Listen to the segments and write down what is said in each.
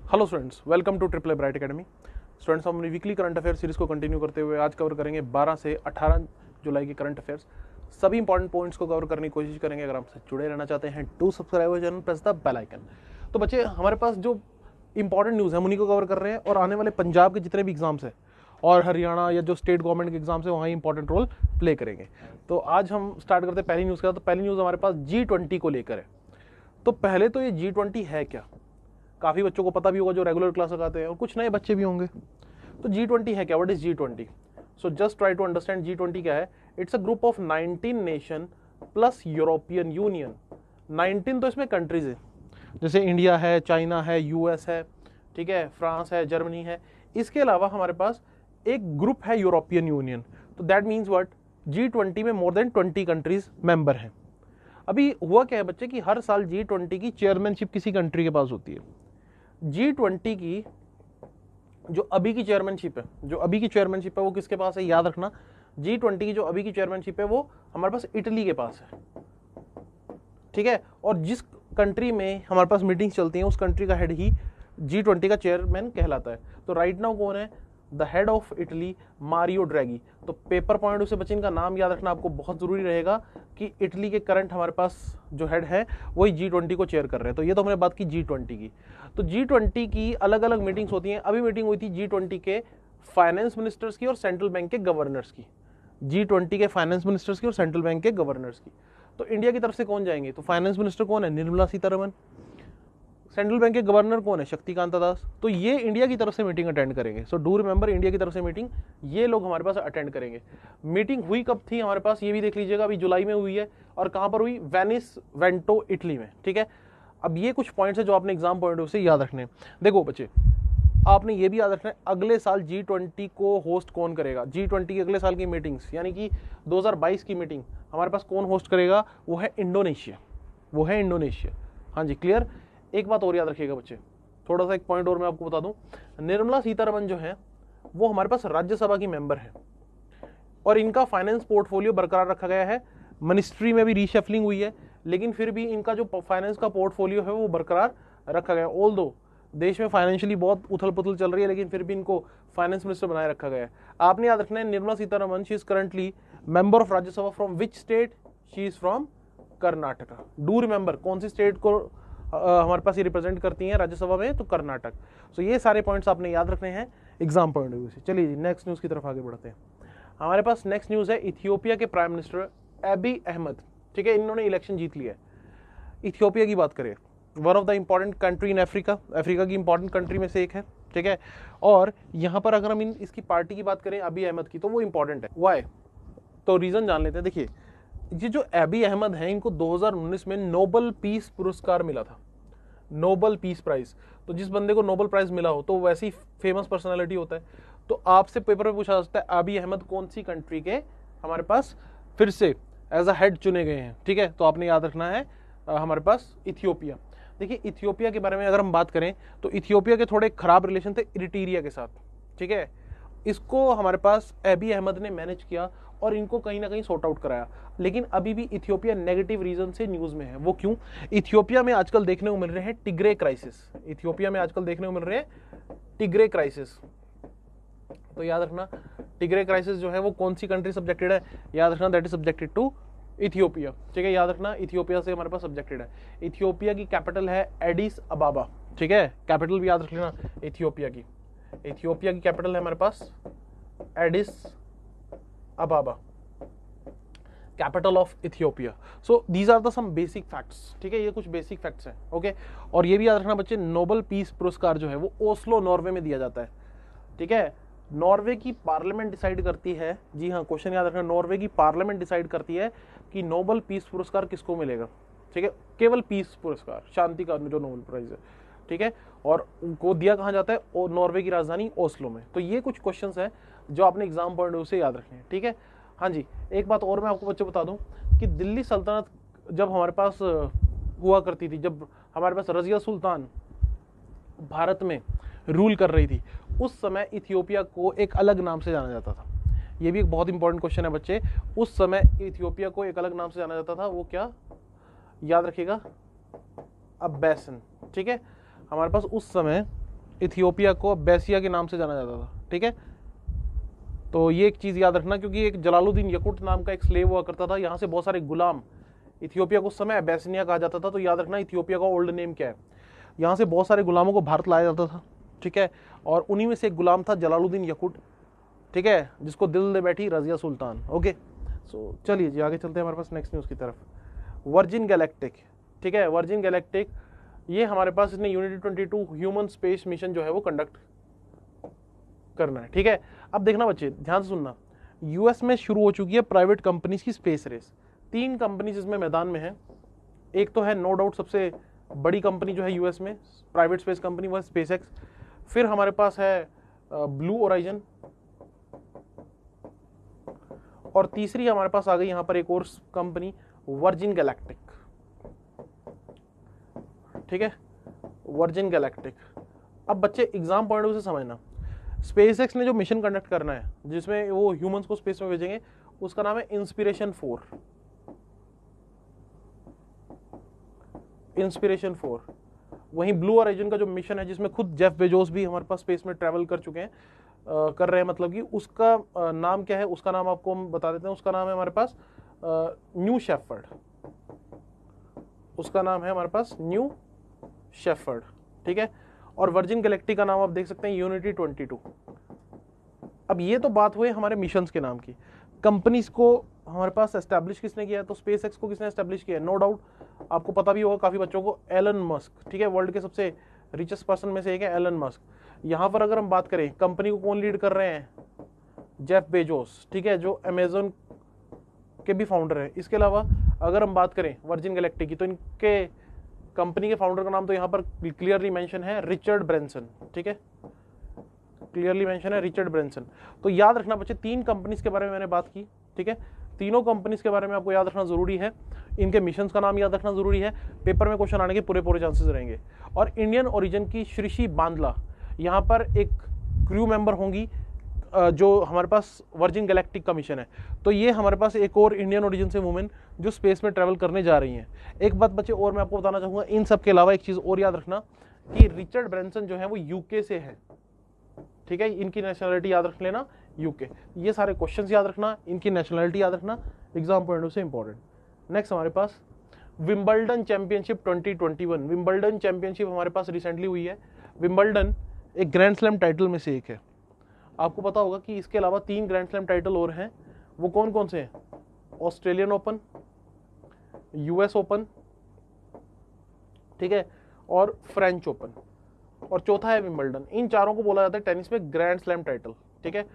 Hello students, welcome to triple A bright academy. Students, हम अपनी weekly current affair series को continue करते हुए आज कवर करेंगे 12 से 18 जुलाई के करंट अफेयर्स। सभी इंपॉर्टेंट पॉइंट्स को कवर करने की कोशिश करेंगे। अगर आपसे जुड़े रहना चाहते हैं to subscribe our channel, press the bell icon. तो बच्चे, हमारे पास जो इंपॉर्टेंट न्यूज़ है उन्हीं को कवर कर रहे हैं और आने वाले पंजाब के जितने भी एग्जाम्स हैं और हरियाणा या जो स्टेट गवर्नमेंट के एग्जाम्स है वहाँ इंपॉर्टेंट रोल प्ले करेंगे। तो आज हम स्टार्ट करते हैं पहली न्यूज़ का। तो पहली न्यूज़ हमारे पास G20 को लेकर है। तो पहले तो ये G20 है क्या, काफ़ी बच्चों को पता भी होगा जो रेगुलर क्लास लगाते हैं, और कुछ नए बच्चे भी होंगे। तो G20 है क्या, what is G20? So just try to understand G20 क्या है। It's a group of 19 nation plus European Union. 19 तो इसमें कंट्रीज है, जैसे इंडिया है, चाइना है, यूएस है, ठीक है, फ्रांस है, जर्मनी है। इसके अलावा हमारे पास एक ग्रुप है यूरोपियन यूनियन। तो दैट मीन्स व्हाट, G20 में मोर देन 20 कंट्रीज मेंबर हैं। अभी हुआ क्या है बच्चे कि हर साल G20 की चेयरमैनशिप किसी कंट्री के पास होती है। G20 की जो अभी की चेयरमैनशिप है वो किसके पास है, याद रखना। G20 की जो अभी की चेयरमैनशिप है वो हमारे पास इटली के पास है, ठीक है। और जिस कंट्री में हमारे पास मीटिंग्स चलती हैं उस कंट्री का हेड ही G20 का चेयरमैन कहलाता है। तो राइट नाउ कौन है, the head of Italy, Mario Draghi. तो पेपर पॉइंट से बच्चे इनका नाम याद रखना आपको बहुत जरूरी रहेगा कि इटली के करंट हमारे पास जो हेड है वही G20 को चेयर कर रहे हैं। तो ये तो हमने बात की G20 की। तो G20 की अलग अलग मीटिंग्स होती हैं। अभी मीटिंग हुई थी G20 के फाइनेंस मिनिस्टर्स की और सेंट्रल बैंक के गवर्नर्स की। G20 के फाइनेंस मिनिस्टर्स की और सेंट्रल बैंक के गवर्नर्स की। तो इंडिया की तरफ से कौन जाएंगे, तो फाइनेंस मिनिस्टर कौन है, निर्मला सीतारमन। सेंट्रल बैंक के गवर्नर कौन है, शक्तिकांता दास। तो ये इंडिया की तरफ से मीटिंग अटेंड करेंगे। सो डू रिमेंबर, इंडिया की तरफ से मीटिंग ये लोग हमारे पास अटेंड करेंगे। मीटिंग हुई कब थी हमारे पास, ये भी देख लीजिएगा। अभी जुलाई में हुई है और कहां पर हुई, वेनिस वेंटो इटली में, ठीक है। अब ये कुछ पॉइंट्स है जो आपने एग्जाम पॉइंट ऑफ से याद रखने हैं। देखो बच्चे, आपने ये भी याद रखना है अगले साल G20 को होस्ट कौन करेगा। G20 की अगले साल की मीटिंग्स यानी कि 2022 की मीटिंग हमारे पास कौन होस्ट करेगा, वो है इंडोनेशिया। हाँ जी, क्लियर। एक बात और याद रखिएगा बच्चे, थोड़ा सा एक पॉइंट और मैं आपको बता दूं। निर्मला सीतारमन जो है वो हमारे पास राज्यसभा की मेंबर है और इनका फाइनेंस पोर्टफोलियो बरकरार रखा गया है। मिनिस्ट्री में भी रीशफलिंग हुई है, लेकिन फिर भी इनका जो फाइनेंस का पोर्टफोलियो है वो बरकरार रखा गया। ऑल दो देश में फाइनेंशियली बहुत उथल पुथल चल रही है, लेकिन फिर भी इनको फाइनेंस मिनिस्टर बनाए रखा गया है। आपने याद रखना है, Nirmala Sitharaman she is currently member of Rajya Sabha from which state, she is from Karnataka. Do remember, कौन सी स्टेट को हमारे पास ये रिप्रेजेंट करती हैं राज्यसभा में, तो कर्नाटक। सो ये सारे पॉइंट्स आपने याद रखने हैं एग्जाम पॉइंट ऑफ व्यू से। चलिए जी, नेक्स्ट न्यूज़ की तरफ आगे बढ़ते हैं। हमारे पास नेक्स्ट न्यूज़ है इथियोपिया के प्राइम मिनिस्टर एबी अहमद, ठीक है। इन्होंने इलेक्शन जीत लिया है। इथियोपिया की बात करें, one of the important country in Africa की इंपॉर्टेंट कंट्री में से एक है, ठीक है। और यहाँ पर अगर हम इसकी पार्टी की बात करें अबी अहमद की, तो वो इंपॉर्टेंट है। वाई, तो रीजन जान लेते हैं। देखिए, ये जो एबी अहमद हैं इनको 2019 में नोबल पीस पुरस्कार मिला था, नोबल पीस प्राइज। तो जिस बंदे को नोबल प्राइज मिला हो तो वैसी फेमस पर्सनालिटी होता है। तो आपसे पेपर में पूछा जा सकता है अबी अहमद कौन सी कंट्री के हमारे पास फिर से एज अ हेड चुने गए हैं, ठीक है। तो आपने याद रखना है हमारे पास इथियोपिया। देखिए, इथियोपिया के बारे में अगर हम बात करें तो इथियोपिया के थोड़े खराब रिलेशन थे इरिट्रिया के साथ, ठीक है। इसको हमारे पास एबी अहमद ने मैनेज किया और इनको कहीं ना कहीं सॉर्ट आउट कराया। लेकिन अभी भी इथियोपिया नेगेटिव रीजन से न्यूज में है। वो क्यों, इथियोपिया में आजकल देखने को मिल रहे हैं टिग्रे क्राइसिस। तो याद रखना, टिग्रे क्राइसिस जो है वो कौन सी कंट्री सब्जेक्टेड है, याद रखना, that is subjected to Ethiopia, ठीक है। याद रखना, इथियोपिया से हमारे पास सब्जेक्टेड है। इथियोपिया की कैपिटल है एडिस अबाबा, ठीक है। कैपिटल भी याद रख लेना इथियोपिया की कैपिटल है हमारे पास Addis Ababa, capital of Ethiopia. So these are the some basic facts, ठीक है। ये कुछ बेसिक फैक्ट्स हैं, ओके। और ये भी याद रखना बच्चे, नोबल पीस पुरस्कार जो है वो ओस्लो नॉर्वे में दिया जाता है, ठीक है। नॉर्वे की पार्लियामेंट डिसाइड करती है, जी हाँ, क्वेश्चन याद रखना, नॉर्वे की पार्लियामेंट डिसाइड करती है कि नोबल पीस पुरस्कार किसको मिलेगा, ठीक है। केवल पीस पुरस्कार, शांति का जो नोबल प्राइज है, ठीक है। और उनको दिया कहाँ जाता है, नॉर्वे की राजधानी ओस्लो में। तो ये कुछ क्वेश्चंस हैं जो आपने एग्जाम पॉइंट ऑफ व्यू से याद रखने हैं, ठीक है। हाँ जी, एक बात और मैं आपको बच्चों बता दूं कि दिल्ली सल्तनत जब हमारे पास हुआ करती थी, जब हमारे पास रजिया सुल्तान भारत में रूल कर रही थी, उस समय इथियोपिया को एक अलग नाम से जाना जाता था। ये भी एक बहुत इंपॉर्टेंट क्वेश्चन है बच्चे। उस समय इथियोपिया को एक अलग नाम से जाना जाता था, वो क्या, याद रखिएगा, अब्बैसन, ठीक है। हमारे पास उस समय इथियोपिया को बैसिया के नाम से जाना जाता था। ठीक है, तो ये एक चीज़ याद रखना, क्योंकि एक जलालुद्दीन यकुट नाम का एक स्लेव हुआ करता था, यहाँ से बहुत सारे गुलाम, इथियोपिया को उस समय अबैसिनिया कहा जाता था, तो याद रखना इथियोपिया का ओल्ड नेम क्या है। यहाँ से बहुत सारे गुलामों को भारत लाया जाता था। ठीक है, और उन्हीं में से एक गुलाम था जलालुद्दीन यकुट। ठीक है, जिसको दिल दे बैठी रजिया सुल्तान। ओके, सो चलिए जी आगे चलते हैं हमारे पास नेक्स्ट न्यूज़ की तरफ। वर्जिन गैलेक्टिक, ठीक है, वर्जिन गैलेक्टिक, ये हमारे पास इसने यूनिटी 22 ह्यूमन स्पेस मिशन जो है वो कंडक्ट करना है। ठीक है, अब देखना बच्चे ध्यान से सुनना, यूएस में शुरू हो चुकी है प्राइवेट कंपनीज की स्पेस रेस। 3 कंपनीज इसमें मैदान में है। एक तो है नो डाउट सबसे बड़ी कंपनी जो है यूएस में प्राइवेट स्पेस कंपनी, वो है स्पेसएक्स। फिर हमारे पास है ब्लू ओराइजन, और तीसरी हमारे पास आ गई यहाँ पर एक और कंपनी वर्जिन गैलेक्टिक। ठीक है, वर्जिन गैलेक्टिक। अब बच्चे एग्जाम पॉइंट ऑफ व्यू से समझना, स्पेसएक्स ने जो मिशन कंडक्ट करना है जिसमें वो ह्यूमंस को स्पेस में भेजेंगे, उसका नाम है इंस्पिरेशन 4। इंस्पिरेशन 4। वहीं ब्लू ओराइजन का जो मिशन है जिसमें खुद जेफ बेजोस भी हमारे पास स्पेस में ट्रैवल कर चुके हैं, कर रहे हैं, मतलब कि उसका नाम क्या है, उसका नाम आपको हम बता देते हैं। उसका नाम है हमारे पास न्यू शेफर्ड। उसका नाम है हमारे पास न्यू शेफर्ड। ठीक है, और वर्जिन गैलेक्टिक का नाम आप देख सकते हैं यूनिटी 22। अब ये तो बात हुई हमारे मिशंस के नाम की। कंपनीज को हमारे पास एस्टैब्लिश किसने किया है, तो स्पेसएक्स को किसने एस्टैब्लिश किया है, नो डाउट आपको पता भी होगा काफी बच्चों को, एलन मस्क। ठीक है, वर्ल्ड के सबसे रिचेस्ट पर्सन में से एक है एलन मस्क। यहाँ पर अगर हम बात करें कंपनी को कौन लीड कर रहे हैं, जेफ बेजोस। ठीक है, जो अमेजन के भी फाउंडर है। इसके अलावा अगर हम बात करें वर्जिन गैलेक्टिक की, तो इनके कंपनी के फाउंडर का नाम तो यहाँ पर क्लियरली मेंशन है, रिचर्ड ब्रेंसन। ठीक है, क्लियरली मेंशन है रिचर्ड ब्रेंसन। तो याद रखना बच्चे 3 कंपनीज के बारे में मैंने बात की। ठीक है, तीनों कंपनीज के बारे में आपको याद रखना जरूरी है, इनके मिशंस का नाम याद रखना जरूरी है, पेपर में क्वेश्चन आने के पूरे चांसेस रहेंगे। और इंडियन ओरिजिन की श्रीशी बांदला यहाँ पर एक क्रू मेंबर होंगी जो हमारे पास वर्जिन गैलेक्टिक का मिशन है। तो ये हमारे पास एक और इंडियन ओरिजिन से वुमेन जो स्पेस में ट्रैवल करने जा रही हैं। एक बात बच्चे और मैं आपको बताना चाहूंगा, इन सब के अलावा एक चीज और याद रखना कि रिचर्ड ब्रेंसन जो है वो यूके से है। ठीक है, इनकी नेशनलिटी याद रख लेना, यूके। ये सारे क्वेश्चंस याद रखना, इनकी नेशनलिटी याद रखना, एग्जाम पॉइंट ऑफ से इंपॉर्टेंट। नेक्स्ट हमारे पास विंबलडन चैंपियनशिप 2021। विंबलडन चैंपियनशिप हमारे पास रिसेंटली हुई है। विंबलडन एक ग्रैंड स्लैम टाइटल में से एक है। आपको पता होगा कि इसके अलावा 3 ग्रैंड स्लैम टाइटल और हैं, वो कौन कौन से हैं, ऑस्ट्रेलियन ओपन, यूएस ओपन, ठीक है, और फ्रेंच ओपन, और चौथा है विंबलडन। इन चारों को बोला जाता है टेनिस में ग्रैंड स्लैम टाइटल। ठीक है,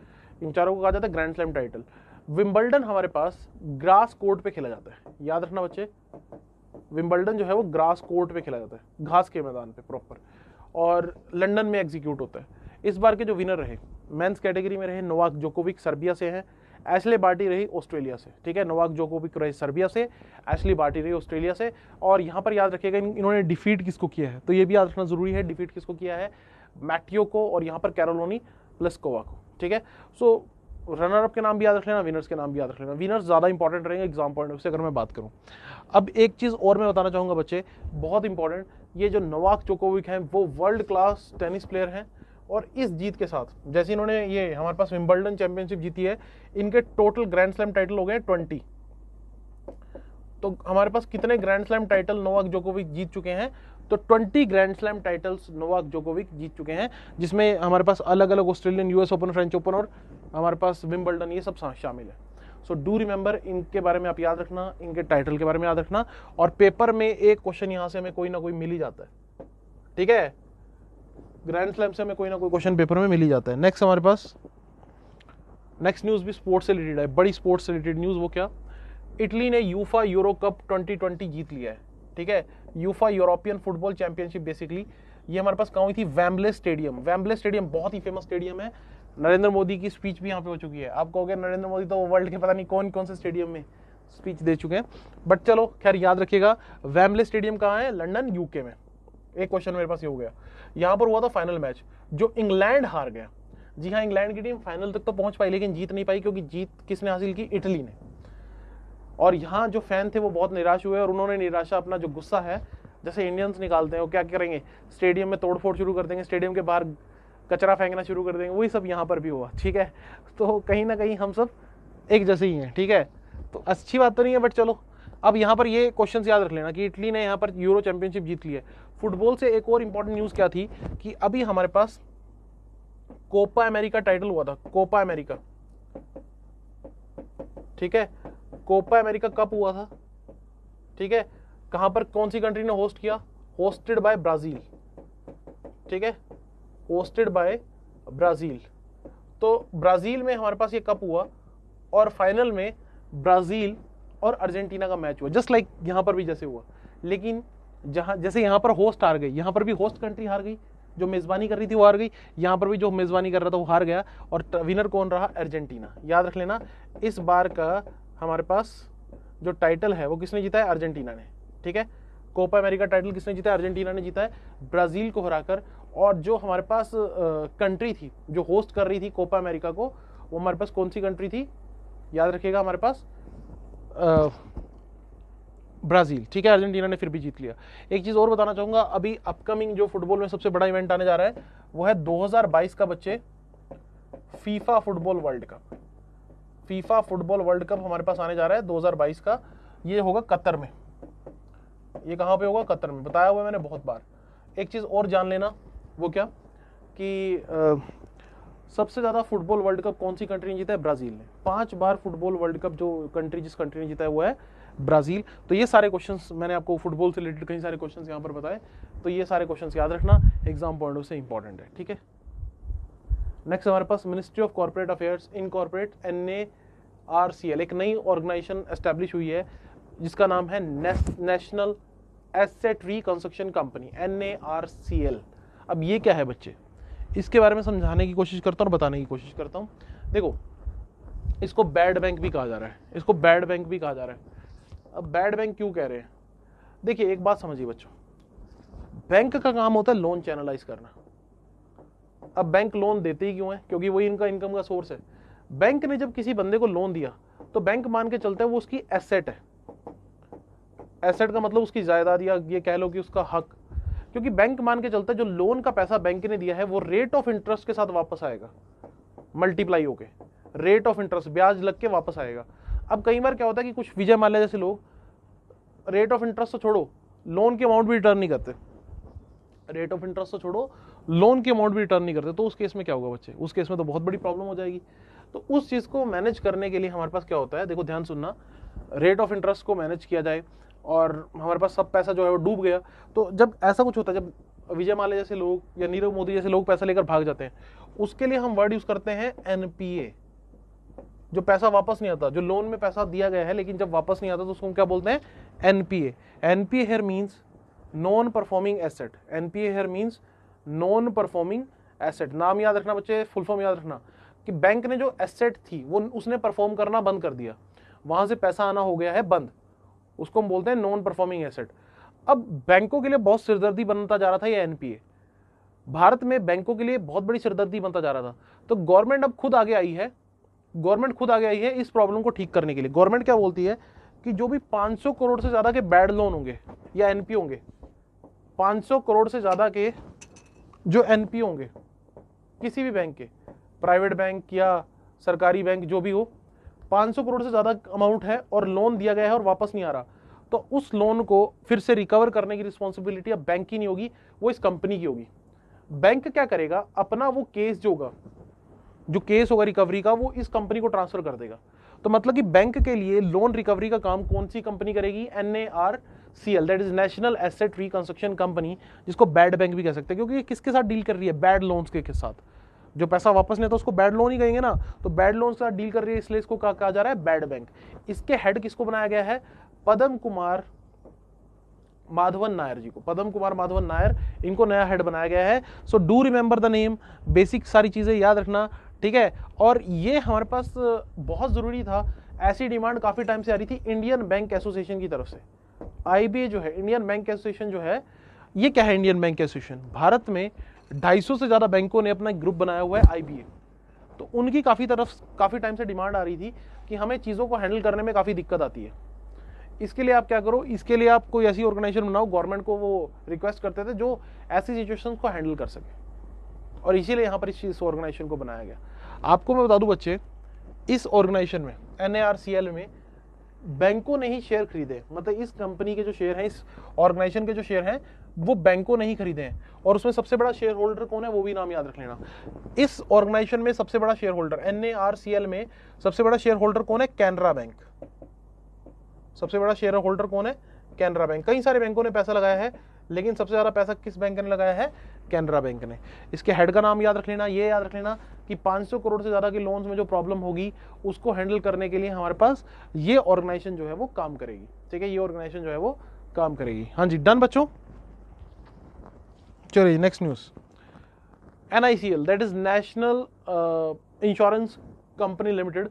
इन चारों को कहा जाता है ग्रैंड स्लैम टाइटल। विंबलडन हमारे पास ग्रास कोर्ट पे खेला जाता है, याद रखना बच्चे, विंबलडन जो है वो ग्रास कोर्ट पे खेला जाता है, घास के मैदान पे प्रॉपर, और लंदन में एग्जीक्यूट होता है। इस बार के जो विनर रहे मेंस कैटेगरी में रहे नोवाक जोकोविक सर्बिया से हैं, एशले बार्टी रही ऑस्ट्रेलिया से। ठीक है, नोवाक जोकोविक रहे सर्बिया से, एशले बार्टी रही ऑस्ट्रेलिया से। और यहाँ पर याद रखिएगा इन्होंने डिफीट किसको किया है, तो ये भी याद रखना जरूरी है, डिफीट किसको किया है, मैटियो को और यहाँ पर कैरोलिना प्लिस्कोवा को। ठीक है, सो रनर अप के नाम भी याद रख लेना, विनर्स के नाम भी याद रख लेना। विनर्स ज्यादा इंपॉर्टेंट रहेंगे एग्जाम पॉइंट ऑफ से अगर मैं बात करूं। अब एक चीज और मैं बताना चाहूंगा बच्चे, बहुत इंपॉर्टेंट, ये जो नोवाक जोकोविक हैं वो वर्ल्ड क्लास टेनिस प्लेयर हैं, और इस जीत के साथ जैसे इन्होंने ये हमारे पास विंबलडन चैंपियनशिप जीती है, इनके टोटल ग्रैंड स्लैम टाइटल हो गए 20। तो हमारे पास कितने grand slam title Novak Djokovic जीत चुके हैं, तो 20 grand slam titles Novak Djokovic जीत चुके हैं, जिसमें हमारे पास अलग अलग Australian, US open, French open और हमारे पास विंबलडन, ये सब शामिल है। सो डू रिमेंबर, इनके बारे में आप याद रखना, इनके टाइटल के बारे में याद रखना, और पेपर में एक क्वेश्चन यहाँ से हमें कोई ना कोई मिल ही जाता है। ठीक है, ग्रैंड स्लैम से हमें कोई ना कोई क्वेश्चन पेपर में मिल ही जाता है। नेक्स्ट हमारे पास नेक्स्ट न्यूज भी स्पोर्ट्स से रिलेटेड है, बड़ी स्पोर्ट्स से रिलेटेड न्यूज। वो क्या, इटली ने यूफा यूरो कप 2020 जीत लिया है। ठीक है, UEFA European football championship basically ये हमारे पास कहाँ हुई थी, वेम्बले स्टेडियम। वेम्बले स्टेडियम बहुत ही फेमस स्टेडियम है, नरेंद्र मोदी की स्पीच भी यहाँ पे हो चुकी है। आप कहोगे नरेंद्र मोदी तो वर्ल्ड के पता नहीं कौन कौन से स्टेडियम में स्पीच दे चुके हैं, बट चलो खैर याद रखिएगा, वेम्बले स्टेडियम कहाँ है, लंदन, यूके में। एक क्वेश्चन मेरे पास ये हो गया। यहाँ पर हुआ था फाइनल मैच, जो इंग्लैंड हार गया। जी हाँ, इंग्लैंड की टीम फाइनल तक तो पहुंच पाई लेकिन जीत नहीं पाई, क्योंकि जीत किसने हासिल की, इटली ने। और यहाँ जो फैन थे वो बहुत निराश हुए, और उन्होंने निराशा, अपना जो गुस्सा है जैसे इंडियंस निकालते हैं वो क्या करेंगे, स्टेडियम में तोड़फोड़ शुरू कर देंगे, स्टेडियम के बाहर कचरा फेंकना शुरू कर देंगे, वही सब यहाँ पर भी हुआ, ठीक है। तो कहीं ना कहीं हम सब एक जैसे ही हैं, ठीक है। तो अच्छी बात तो नहीं है, बट चलो अब यहाँ पर ये क्वेश्चन याद रख लेना कि इटली ने यहाँ पर यूरो चैंपियनशिप जीत ली है। फुटबॉल से एक और इंपॉर्टेंट न्यूज़ क्या थी कि अभी हमारे पास कोपा अमेरिका टाइटल हुआ था, कोपा अमेरिका, ठीक है। कोपा अमेरिका कब हुआ था, ठीक है। कहां पर, कौन सी कंट्री ने होस्ट किया, होस्टेड बाय ब्राजील, ठीक है, होस्टेड बाय ब्राजील। तो ब्राजील में हमारे पास ये कप हुआ और फाइनल में ब्राजील और अर्जेंटीना का मैच हुआ, जस्ट लाइक यहां पर भी जैसे हुआ। लेकिन जहां जैसे यहां पर होस्ट हार गई, यहां पर भी होस्ट कंट्री हार गई, जो मेजबानी कर रही थी वो हार गई, यहां पर भी जो मेजबानी कर रहा था वो हार गया, और विनर कौन रहा, अर्जेंटीना। याद रख लेना, इस बार का हमारे पास जो टाइटल है वो किसने जीता है, अर्जेंटीना ने, ठीक है। कोपा अमेरिका टाइटल किसने जीता है, अर्जेंटीना ने जीता है, ब्राजील को हराकर। और जो हमारे पास कंट्री थी जो होस्ट कर रही थी कोपा अमेरिका को, वो हमारे पास कौन सी कंट्री थी, याद रखिएगा, हमारे पास ब्राजील, ठीक है। अर्जेंटीना ने फिर भी जीत लिया। एक चीज और बताना चाहूंगा, अभी अपकमिंग जो फुटबॉल में सबसे बड़ा इवेंट आने जा रहा है वो है 2022 का बच्चे FIFA football world cup. FIFA football world cup हमारे पास आने जा रहा है 2022 का, ये होगा कतर में। ये कहां पे होगा, कतर में, बताया हुआ मैंने बहुत बार। एक चीज और जान लेना, वो क्या कि सबसे ज्यादा फुटबॉल वर्ल्ड कप कौन सी कंट्री ने जीता है, ब्राजील ने। 5 बार फुटबॉल वर्ल्ड कप जो कंट्री, जिस कंट्री ने जीता है वो है ब्राजील। तो ये सारे क्वेश्चंस मैंने आपको फुटबॉल से रिलेटेड कई सारे क्वेश्चंस यहाँ पर बताए, तो ये सारे क्वेश्चंस याद रखना, एग्जाम पॉइंट ऑफ से इंपॉर्टेंट है, ठीक है। नेक्स्ट हमारे पास ministry of corporate affairs incorporate NARCL, एक नई ऑर्गेनाइजेशन एस्टेब्लिश हुई है जिसका नाम है national asset reconstruction company, NARCL। अब ये क्या है बच्चे, इसके बारे में समझाने की कोशिश करता हूँ और बताने की कोशिश करता हूँ। देखो, इसको बैड बैंक भी कहा जा रहा है, इसको बैड बैंक भी कहा जा रहा है। अब बैड बैंक क्यों कह रहे हैं, देखिए एक बात समझिए बच्चों, बैंक का काम होता है लोन चैनलाइज करना। अब बैंक लोन देते ही क्यों है, क्योंकि वही इनका इनकम का सोर्स है। बैंक ने जब किसी बंदे को लोन दिया तो बैंक मान के चलता है वो उसकी एसेट है। एसेट का मतलब उसकी जायदाद, या ये कह लो कि उसका हक, क्योंकि बैंक मान के चलता है जो लोन का पैसा बैंक ने दिया है वो रेट ऑफ इंटरेस्ट के साथ वापस आएगा, मल्टीप्लाई होके, रेट ऑफ इंटरेस्ट, ब्याज लग के वापस आएगा। अब कई बार क्या होता है कि कुछ विजय माल्या जैसे लोग रेट ऑफ इंटरेस्ट तो छोड़ो, लोन के अमाउंट भी रिटर्न नहीं करते, रेट ऑफ इंटरेस्ट तो छोड़ो, लोन के अमाउंट भी रिटर्न नहीं करते। तो उस केस में क्या होगा बच्चे, उस केस में तो बहुत बड़ी प्रॉब्लम हो जाएगी। तो उस चीज को मैनेज करने के लिए हमारे पास क्या होता है, देखो ध्यान सुनना, रेट ऑफ इंटरेस्ट को मैनेज किया जाए और हमारे पास सब पैसा जो है वो डूब गया। तो जब ऐसा कुछ होता है, जब विजय माल्या जैसे लोग या नीरव मोदी जैसे लोग पैसा लेकर भाग जाते हैं, उसके लिए हम वर्ड यूज करते हैं NPA। जो पैसा वापस नहीं आता, जो लोन में पैसा दिया गया है लेकिन जब वापस नहीं आता तो उसको हम क्या बोलते हैं, NPA। NPA here means non performing asset, NPA here means non performing asset. नाम याद रखना बच्चे, फुल फॉर्म याद रखना कि बैंक ने जो एसेट थी वो उसने परफॉर्म करना बंद कर दिया, वहां से पैसा आना हो गया है बंद, उसको हम बोलते हैं नॉन परफॉर्मिंग एसेट। अब बैंकों के लिए बहुत सिरदर्दी बनता जा रहा था ये NPA, भारत में बैंकों के लिए बहुत बड़ी सिरदर्दी बनता जा रहा था। तो गवर्नमेंट अब खुद आगे आई है, गवर्नमेंट खुद आगे आई है इस प्रॉब्लम को ठीक करने के लिए। गवर्नमेंट क्या बोलती है कि जो भी 500 करोड़ से ज्यादा के बैड लोन होंगे या NPA होंगे, 500 करोड़ से ज्यादा के जो NPA होंगे किसी भी बैंक के, प्राइवेट बैंक या सरकारी बैंक जो भी हो, 500 करोड़ से ज्यादा अमाउंट है और लोन दिया गया है और वापस नहीं आ रहा, तो उस लोन को फिर से रिकवर करने की रिस्पॉन्सिबिलिटी अब बैंक की नहीं होगी, वो इस कंपनी की होगी। बैंक क्या करेगा, अपना वो केस जो होगा, जो केस होगा रिकवरी का, वो इस कंपनी को ट्रांसफर कर देगा। तो मतलब कि बैंक के लिए लोन रिकवरी का काम कौन सी कंपनी करेगी, NARCL, that is national asset reconstruction company, जिसको बैड बैंक भी कह सकते हैं, क्योंकि ये किसके साथ डील कर रही है, बैड लोन्स के साथ। जो पैसा वापस नहीं आता उसको बैड लोन ही कहेंगे ना, तो बैड लोन के साथ डील कर रही है, इसलिए इसको कहा जा रहा है बैड बैंक। इसके हेड किसको बनाया गया है, पद्म कुमार माधवन नायर जी को, पद्म कुमार माधवन नायर, इनको नया हेड बनाया गया है। सो do remember the name, basic सारी चीजें याद रखना, ठीक है। और ये हमारे पास बहुत जरूरी था, ऐसी डिमांड काफी टाइम से आ रही थी इंडियन बैंक एसोसिएशन की तरफ से। IBA जो है, इंडियन बैंक एसोसिएशन जो है, ये क्या है इंडियन बैंक एसोसिएशन, भारत में 250 से ज्यादा बैंकों ने अपना ग्रुप बनाया हुआ है IBA। तो उनकी काफी टाइम से डिमांड आ रही थी कि हमें चीजों को हैंडल करने में काफी दिक्कत आती है। इसके लिए आप क्या करो, इसके लिए आप कोई ऐसी ऑर्गेनाइजेशन बनाओ, गवर्नमेंट को वो रिक्वेस्ट करते थे जो ऐसी सिचुएशंस को हैंडल कर सके, और इसीलिए यहाँ पर इस ऑर्गेनाइजेशन को बनाया गया। आपको मैं बता दूं बच्चे, इस ऑर्गेनाइजेशन में NARCL में बैंकों ने ही शेयर खरीदे, मतलब इस कंपनी के जो शेयर हैं, इस ऑर्गेनाइजेशन के जो शेयर हैं वो बैंकों ने ही खरीदे हैं, और उसमें सबसे बड़ा शेयर होल्डर कौन है वो भी नाम याद रख लेना। इस ऑर्गेनाइजेशन में सबसे बड़ा शेयर होल्डर, NARCL में सबसे बड़ा शेयर होल्डर कौन है? कैनरा बैंक। सबसे बड़ा शेयर होल्डर कौन है? कैनरा बैंक। कई सारे बैंकों ने पैसा लगाया है, लेकिन सबसे ज्यादा पैसा किस बैंक ने लगाया है? कैनरा बैंक ने। इसके हेड का नाम याद रख लेना, ये याद रख लेना कि 500 करोड़ से ज्यादा के लोन्स में जो प्रॉब्लम होगी उसको हैंडल करने के लिए हमारे पास ये ऑर्गेनाइजेशन जो है वो काम करेगी। ठीक है, ये ऑर्गेनाइजेशन जो है वो काम करेगी। हाँ जी, डन बच्चों। चलिए next news. NICL that is national insurance company limited,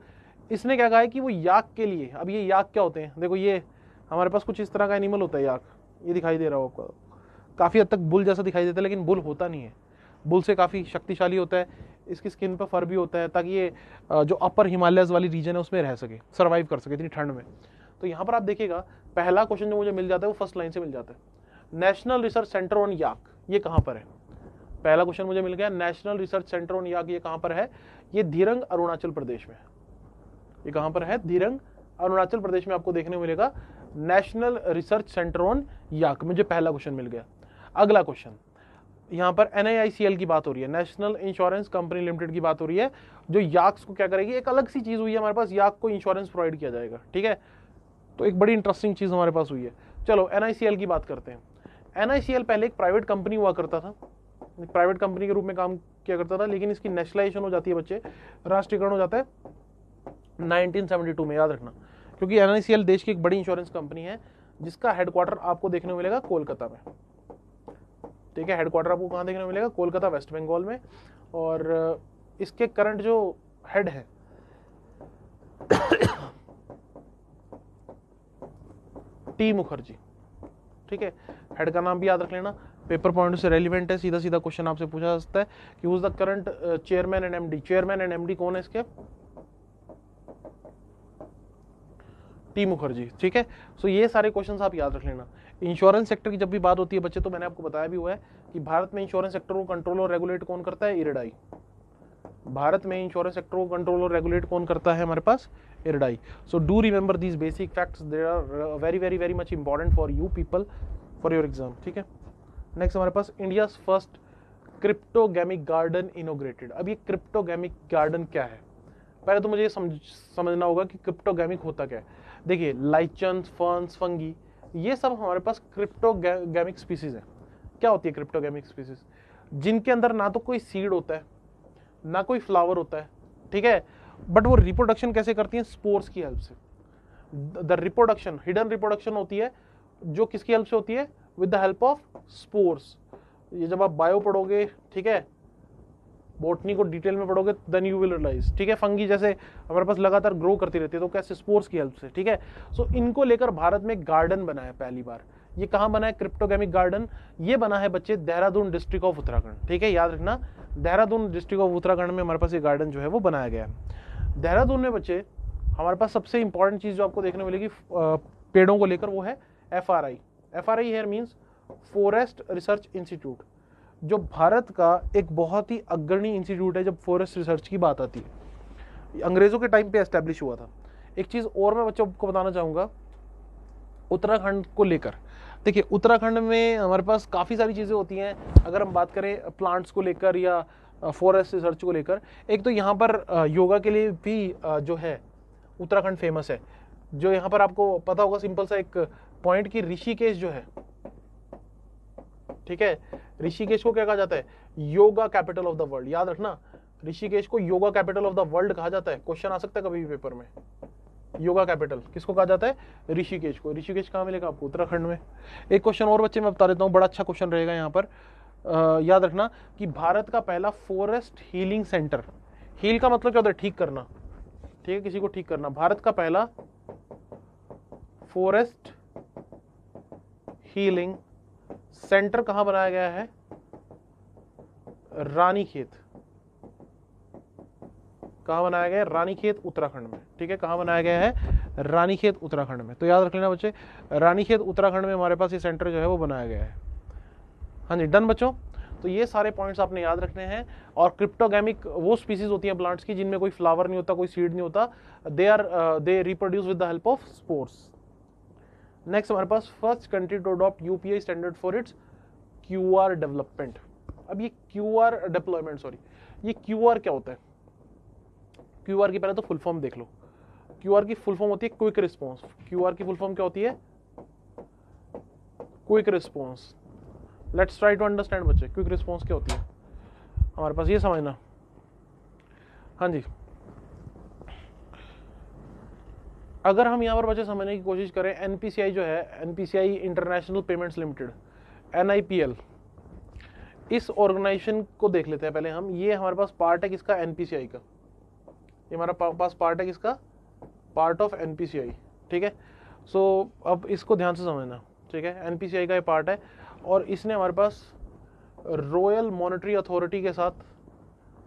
इसने क्या कहा है कि वो याक के लिए, अब ये याक क्या होते हैं? देखो, ये हमारे पास कुछ इस तरह का एनिमल होता है याक, ये दिखाई दे रहा हो आपको, काफ़ी हद तक बुल जैसा दिखाई देता है, लेकिन बुल होता नहीं है। बुल से काफ़ी शक्तिशाली होता है, इसकी स्किन पर फर भी होता है, ताकि ये जो अपर हिमालयस वाली रीजन है उसमें रह सके, सर्वाइव कर सके इतनी ठंड में। तो यहाँ पर आप देखिएगा, पहला क्वेश्चन जो मुझे मिल जाता है वो फर्स्ट लाइन से मिल जाता है, नेशनल रिसर्च सेंटर ऑन याक, ये कहाँ पर है? पहला क्वेश्चन मुझे मिल गया, नेशनल रिसर्च सेंटर ऑन याक, ये कहाँ पर है? ये धीरंग अरुणाचल प्रदेश में। ये कहाँ पर है? धीरंग अरुणाचल प्रदेश में आपको देखने को मिलेगा नेशनल रिसर्च सेंटर ऑन याक। मुझे पहला क्वेश्चन मिल गया। अगला क्वेश्चन, यहाँ पर NICL की बात हो रही है, नेशनल इंश्योरेंस कंपनी लिमिटेड की बात हो रही है, जो याक्स को क्या करेगी? एक अलग सी चीज हुई है हमारे पास, याक को इंश्योरेंस प्रोवाइड किया जाएगा। ठीक है, तो एक बड़ी इंटरेस्टिंग चीज हमारे पास हुई है। चलो NICL की बात करते हैं। NICL पहले एक प्राइवेट कंपनी हुआ करता था, प्राइवेट कंपनी के रूप में काम किया करता था, लेकिन इसकी नेशनलाइजेशन हो जाती है बच्चे, राष्ट्रीयकरण हो जाता है 1972 में, याद रखना, क्योंकि NICL देश की एक बड़ी इंश्योरेंस कंपनी है जिसका हेडक्वार्टर आपको देखने को मिलेगा कोलकाता में। ठीक है, हेडक्वार्टर आपको कहाँ देखने को मिलेगा? कोलकाता, वेस्ट बंगाल में। और इसके करंट जो हेड है T मुखर्जी। ठीक है, हेड का नाम भी याद रख लेना, पेपर पॉइंट से रेलिवेंट है, सीधा सीधा क्वेश्चन आपसे पूछा जा सकता है कि who is the current chairman and MD। Chairman and MD कौन है इसके? T मुखर्जी। ठीक है, सो ये सारे क्वेश्चंस आप याद रख लेना। इंश्योरेंस सेक्टर की जब भी बात होती है बच्चे, तो मैंने आपको बताया भी हुआ है कि भारत में इंश्योरेंस सेक्टर को कंट्रोल और रेगुलेट कौन करता है? IRDAI। भारत में इंश्योरेंस सेक्टर को कंट्रोल और रेगुलेट कौन करता है? हमारे पास IRDAI। So do remember these basic facts, they are very very very much important for you people, for your exam. ठीक है, नेक्स्ट हमारे पास India's first cryptogamic garden inaugurated. अब ये क्रिप्टोगेमिक गार्डन क्या है? पहले तो मुझे ये समझना होगा कि क्रिप्टोगेमिक होता क्या है। देखिए, लाइचन्स, फर्न्स, फंगी, ये सब हमारे पास क्रिप्टोगेमिक स्पीसीज है। क्या होती है क्रिप्टोगेमिक स्पीसीज? जिनके अंदर ना तो कोई सीड होता है, ना कोई फ्लावर होता है। ठीक है, बट वो रिप्रोडक्शन कैसे करती हैं? स्पोर्स की हेल्प से। द रिप्रोडक्शन, हिडन रिप्रोडक्शन होती है, जो किसकी हेल्प से होती है? With the help of spores. ये जब आप बायो पढ़ोगे, ठीक है, बॉटनी को डिटेल में पढ़ोगे, देन यू विल रियलाइज। ठीक है, फंगी जैसे हमारे पास लगातार ग्रो करती रहती है, तो कैसे? स्पोर्स की हेल्प से। ठीक है, सो इनको लेकर भारत में गार्डन बना है पहली बार। ये कहाँ बना है क्रिप्टोगेमिक गार्डन? ये बना है बच्चे देहरादून डिस्ट्रिक्ट ऑफ उत्तराखंड। ठीक है, याद रखना, देहरादून डिस्ट्रिक्ट ऑफ उत्तराखंड में हमारे पास ये गार्डन जो है वो बनाया गया है। देहरादून में बच्चे हमारे पास सबसे इंपॉर्टेंट चीज जो आपको देखने मिलेगी पेड़ों को लेकर, वो है FRI। FRI here means forest research institute, जो भारत का एक बहुत ही अग्रणी इंस्टीट्यूट है जब फॉरेस्ट रिसर्च की बात आती है। अंग्रेजों के टाइम पे एस्टेब्लिश हुआ था। एक चीज और मैं बच्चों को बताना चाहूंगा उत्तराखंड को लेकर। देखिए, उत्तराखंड में हमारे पास काफी सारी चीजें होती हैं, अगर हम बात करें प्लांट्स को लेकर या फॉरेस्ट रिसर्च को लेकर। एक तो यहाँ पर योगा के लिए भी जो है उत्तराखंड फेमस है। जो यहाँ पर आपको पता होगा सिंपल सा एक पॉइंट की ऋषिकेश जो है, ठीक है, ऋषिकेश को क्या कहा जाता है? Yoga capital of the world. याद रखना, ऋषिकेश को yoga capital of the world कहा जाता है। क्वेश्चन आ सकता है कभी भी पेपर में, योगा कैपिटल किसको कहा जाता है? ऋषिकेश को। ऋषिकेश कहाँ मिलेगा आपको? उत्तराखंड में। एक क्वेश्चन और बच्चे मैं बता देता हूँ, बड़ा अच्छा क्वेश्चन रहेगा यहाँ पर। याद रखना कि भारत का पहला फॉरेस्ट हीलिंग सेंटर, हील का मतलब क्या होता है? ठीक करना। ठीक है, किसी को ठीक करना। भारत का पहला फॉरेस्ट हीलिंग सेंटर कहां बनाया गया है? रानीखेत। कहां बनाया गया है? रानीखेत उत्तराखंड में। ठीक है, कहां बनाया गया है? रानीखेत उत्तराखंड में। तो याद रख लेना बच्चे, रानीखेत उत्तराखंड में हमारे पास ये सेंटर जो है वो बनाया गया है। हाँ जी, डन बच्चों। तो ये सारे पॉइंट्स आपने याद रखने हैं। और क्रिप्टोगैमिक वो स्पीसीज होती हैं प्लांट्स की जिनमें कोई फ्लावर नहीं होता, कोई सीड नहीं होता, they reproduce with the help of spores. Next हमारे पास first country to adopt UPI standard for its QR development. अब ये क्यूआर डिप्लॉयमेंट, सॉरी, ये क्यूआर क्या होता है? क्यूआर की पहले तो फुल फॉर्म देख लो। क्यूआर की फुल फॉर्म होती है क्विक रिस्पॉन्स। क्यूआर की फुल फॉर्म क्या होती है? Quick response. Let's try to understand बच्चे, क्विक रिस्पॉन्स क्या होती है हमारे पास, ये समझना। हाँ जी, अगर हम यहाँ पर बच्चे समझने की कोशिश करें, एनपीसीआई जो है, NPCI international payments limited, NIPL, इस ऑर्गेनाइजेशन को देख लेते हैं पहले हम। ये हमारे पास पार्ट है किसका? एनपीसीआई का। ये हमारा पास पार्ट है किसका? Part of NPCI. ठीक है, सो अब इसको ध्यान से समझना। ठीक है, एनपीसीआई का ये पार्ट है और इसने हमारे पास रॉयल मॉनेटरी अथॉरिटी के साथ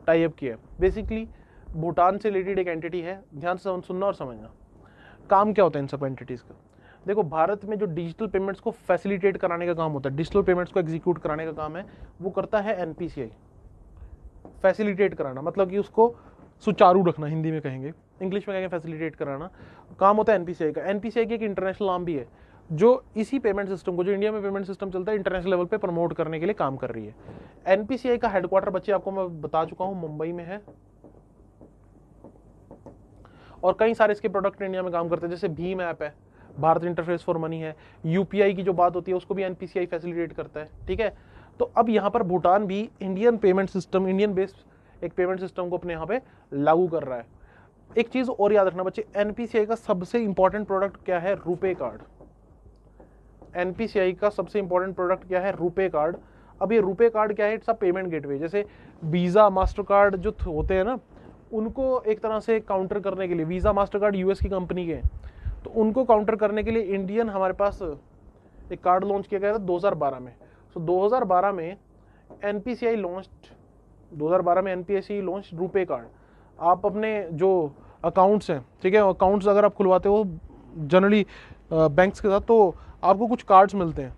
टाई अप किया है। बेसिकली भूटान से रिलेटेड एक एंटिटी है। ध्यान से सुनना और समझना। काम क्या होता है इन सब एंटिटीज का? देखो, भारत में जो डिजिटल पेमेंट्स को फैसिलिटेट कराने का काम होता है, डिजिटल पेमेंट्स को एग्जीक्यूट कराने का काम है, वो करता है एनपीसीआई। फैसिलिटेट कराना मतलब कि उसको सुचारू रखना, हिंदी में कहेंगे, इंग्लिश में कहेंगे फैसिलिटेट कराना, काम होता है एनपीसीआई का। एनपीसीआई की एक इंटरनेशनल आर्म भी है जो इसी पेमेंट सिस्टम को, जो इंडिया में पेमेंट सिस्टम चलता है, इंटरनेशनल लेवल पे प्रमोट करने के लिए काम कर रही है। एनपीसीआई का हेडक्वार्टर बच्चे आपको मैं बता चुका हूं, मुंबई में है। और कई सारे इसके प्रोडक्ट इंडिया में काम करते हैं, जैसे भीम ऐप है, भारत इंटरफेस फॉर मनी है, यूपीआई की जो बात होती है उसको भी एनपीसीआई फैसिलिटेट करता है। ठीक है, तो अब यहाँ पर भूटान भी Indian payment system, Indian based एक पेमेंट सिस्टम को अपने यहाँ पे लागू कर रहा है। एक चीज और याद रखना बच्चे, एनपीसीआई का सबसे इंपॉर्टेंट प्रोडक्ट क्या है? रुपे कार्ड। एनपीसीआई का सबसे इंपॉर्टेंट प्रोडक्ट क्या है? रुपे कार्ड। अब ये रुपे कार्ड क्या है? It's a payment gateway. जैसे वीजा मास्टर कार्ड जो होते हैं ना, उनको एक तरह से काउंटर करने के लिए, वीजा मास्टर कार्ड यूएस की कंपनी के हैं, तो उनको काउंटर करने के लिए इंडियन हमारे पास एक कार्ड लॉन्च किया गया था 2012 में। सो 2012 में एनपीसीआई लॉन्च्ड, 2012 में एनपीसीआई लॉन्च रुपे कार्ड। आप अपने जो अकाउंट्स हैं, ठीक है, अकाउंट्स अगर आप खुलवाते हो जनरली बैंक्स के साथ, तो आपको कुछ कार्ड्स मिलते हैं,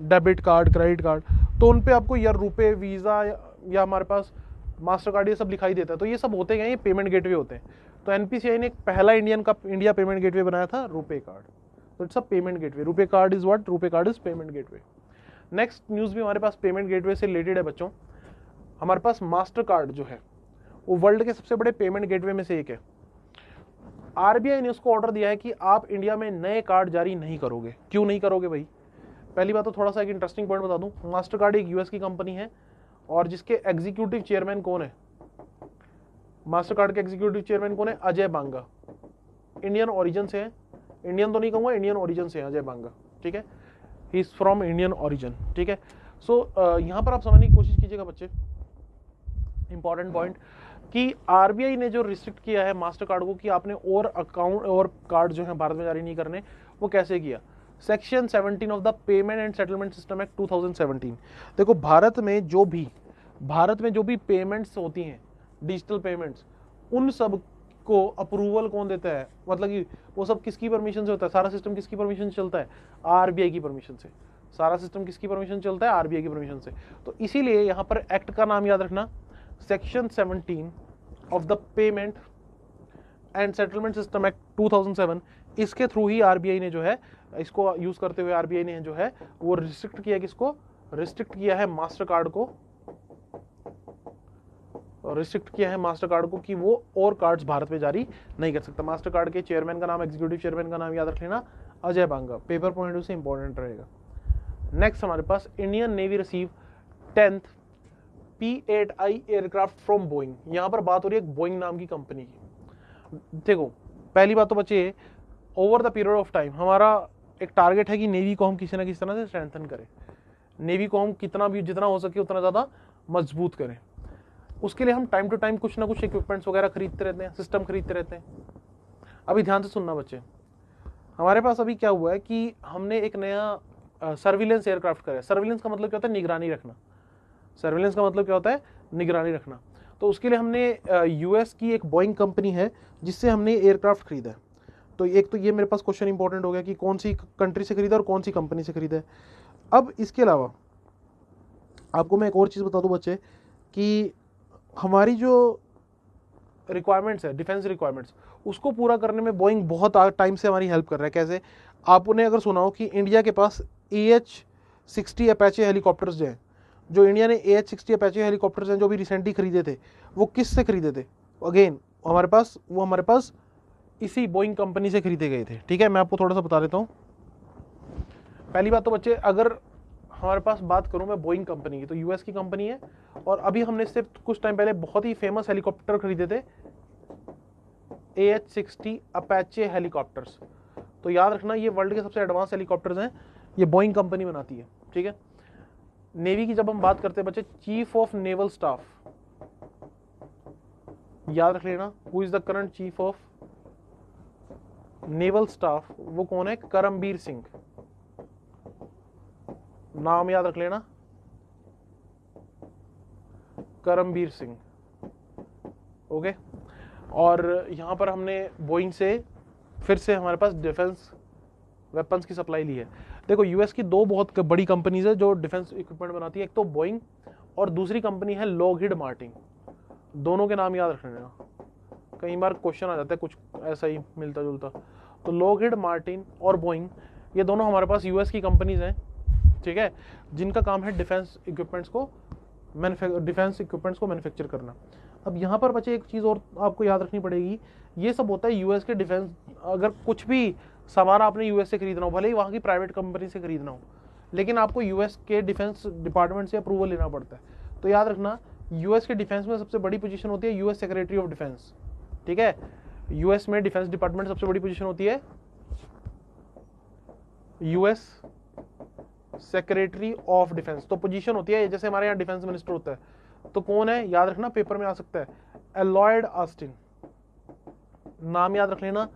डेबिट कार्ड, क्रेडिट कार्ड, तो उन पे आपको या रुपे, वीज़ा या हमारे पास मास्टर कार्ड ये सब दिखाई देता है। तो ये सब होते हैं, ये पेमेंट गेटवे होते हैं। तो एनपीसीआई ने एक पहला इंडिया पेमेंट गेटवे बनाया था, रुपे कार्ड। तो it's a payment gateway. RuPay card is what? RuPay card is payment gateway. Next news भी हमारे पास पेमेंट गेटवे से रिलेटेड है बच्चों। हमारे पास मास्टर कार्ड जो है वो वर्ल्ड के सबसे बड़े पेमेंट गेटवे में से एक है। आरबीआई ने उसको ऑर्डर दिया है कि आप इंडिया में नए कार्ड जारी नहीं करोगे। क्यों नहीं करोगे भाई? पहली बात तो थोड़ा सा एक इंटरेस्टिंग पॉइंट बता दूं, मास्टर कार्ड एक यूएस की कंपनी है और जिसके एग्जीक्यूटिव चेयरमैन कौन है? मास्टर कार्ड के एग्जीक्यूटिव चेयरमैन कौन है? अजय बांगा। इंडियन ओरिजिन से है, इंडियन तो नहीं कहूंगा, इंडियन ओरिजिन से है अजय बांगा। ठीक है, he is from Indian origin. ठीक है, सो यहां पर आप समझने की कोशिश कीजिएगा बच्चे, इंपॉर्टेंट पॉइंट, कि आरबीआई ने जो रिस्ट्रिक्ट किया है मास्टर कार्ड को कि आपने और अकाउंट और कार्ड जो है भारत में जारी नहीं करने, वो कैसे किया? Section 17 of the payment and settlement system act 2017। देखो, भारत में जो भी पेमेंट्स होती हैं, डिजिटल पेमेंट्स, उन सब को अप्रूवल कौन देता है? मतलब कि वो सब किसकी परमिशन से होता है? सारा सिस्टम किसकी परमिशन से चलता है? आरबीआई की परमिशन से। सारा सिस्टम किसकी परमिशन चलता है? आरबीआई की परमिशन से। तो इसीलिए यहां पर एक्ट का नाम याद रखना, section 17 of the payment and settlement system act 2007। इसके थ्रू ही आरबीआई ने जो है, इसको यूज करते हुए आरबीआई ने जो है वो रिस्ट्रिक्ट किया, किसको रिस्ट्रिक्ट किया है? मास्टर कार्ड को रिस्ट्रिक्ट किया है, मास्टर कार्ड को, कि वो और कार्ड्स भारत में जारी नहीं कर सकता। मास्टर कार्ड के चेयरमैन का नाम, एग्जीक्यूटिव चेयरमैन का नाम याद रख लेना, अजय बांगा। पेपर पॉइंट से इंपॉर्टेंट रहेगा। नेक्स्ट हमारे पास Indian navy receive 10th P-8I aircraft from Boeing. यहां पर बात हो रही है बोइंग नाम की कंपनी की। देखो, पहली बात तो बच्चे, over the period of time हमारा एक टारगेट है कि नेवी को हम किसी ना किसी तरह से स्ट्रेंथन करें, नेवी को हम जितना हो सके उतना ज्यादा मजबूत करें। उसके लिए हम टाइम टू टाइम कुछ ना कुछ इक्विपमेंट्स वगैरह खरीदते रहते हैं, सिस्टम खरीदते रहते हैं। अभी ध्यान से सुनना बच्चे, हमारे पास अभी क्या हुआ है कि हमने एक नया सर्विलेंस एयरक्राफ्ट करा है। सर्विलेंस का मतलब क्या होता है? निगरानी रखना। सर्विलेंस का मतलब क्या होता है? निगरानी रखना। तो उसके लिए हमने यूएस की एक बोइंग कंपनी है जिससे हमने एयरक्राफ्ट खरीदा है। तो एक तो ये मेरे पास क्वेश्चन इंपॉर्टेंट हो गया कि कौन सी कंट्री से खरीदा और कौन सी कंपनी से खरीदा है। अब इसके अलावा आपको मैं एक और चीज़ बता दूं बच्चे कि हमारी जो रिक्वायरमेंट्स है, डिफेंस रिक्वायरमेंट्स, उसको पूरा करने में बोइंग बहुत टाइम से हमारी हेल्प कर रहा है। कैसे? आपने अगर सुना हो कि इंडिया के पास AH-60 अपैचे हेलीकॉप्टर्स जो हैं, जो इंडिया ने AH-60 अपैचे हेलीकॉप्टर्स हैं जो भी रिसेंटली खरीदे थे, वो किस से खरीदे थे? अगेन हमारे पास इसी बोइंग कंपनी से खरीदे गए थे। ठीक है, मैं आपको थोड़ा सा बता देता हूँ। पहली बात तो बच्चे, अगर हमारे पास बात करूं मैं बोइंग कंपनी की, तो यूएस की कंपनी है, और अभी हमने इससे कुछ टाइम पहले बहुत ही फेमस हेलीकॉप्टर खरीदे थे, AH-60 अपैचे हेलीकॉप्टर्स। तो याद रखना, ये वर्ल्ड के सबसे एडवांस हेलीकॉप्टर्स हैं, ये बोइंग कंपनी बनाती है। ठीक है, नेवी की जब हम बात करते हैं बच्चे, चीफ ऑफ नेवल स्टाफ, याद रख लेना, who is the current chief of naval staff, वो कौन है? करमबीर सिंह। नाम याद रख लेना, करमबीर सिंह। ओके, और यहां पर हमने बोइंग से फिर से हमारे पास डिफेंस वेपन्स की सप्लाई ली है। देखो, यूएस की दो बहुत बड़ी कंपनीज है जो डिफेंस इक्विपमेंट बनाती है, एक तो बोइंग और दूसरी कंपनी है लॉकहीड मार्टिन। दोनों के नाम याद रख लेना, कई बार क्वेश्चन आ जाता है कुछ ऐसा ही मिलता जुलता। तो लॉकहीड मार्टिन और बोइंग, ये दोनों हमारे पास यूएस की कंपनीज हैं। ठीक है, जिनका काम है डिफेंस इक्विपमेंट्स को मैन्युफैक्चर करना। अब यहाँ पर बच्चे एक चीज़ और आपको याद रखनी पड़ेगी, ये सब होता है यूएस के डिफेंस। अगर कुछ भी सामान आपने यूएस से खरीदना हो, भले ही वहाँ की प्राइवेट कंपनी से खरीदना हो, लेकिन आपको यूएस के डिफेंस डिपार्टमेंट से अप्रूवल लेना पड़ता है। तो याद रखना, यूएस के डिफेंस में सबसे बड़ी पोजीशन होती है यूएस सेक्रेटरी ऑफ डिफेंस। ठीक है, यूएस में डिफेंस डिपार्टमेंट सबसे बड़ी पोजीशन होती है यूएस सेक्रेटरी ऑफ डिफेंस। तो पोजीशन होती है जैसे हमारे यहाँ डिफेंस मिनिस्टर होता है, तो कौन है? याद रखना, पेपर में आ सकता है, एलॉयड ऑस्टिन। नाम याद रख लेना।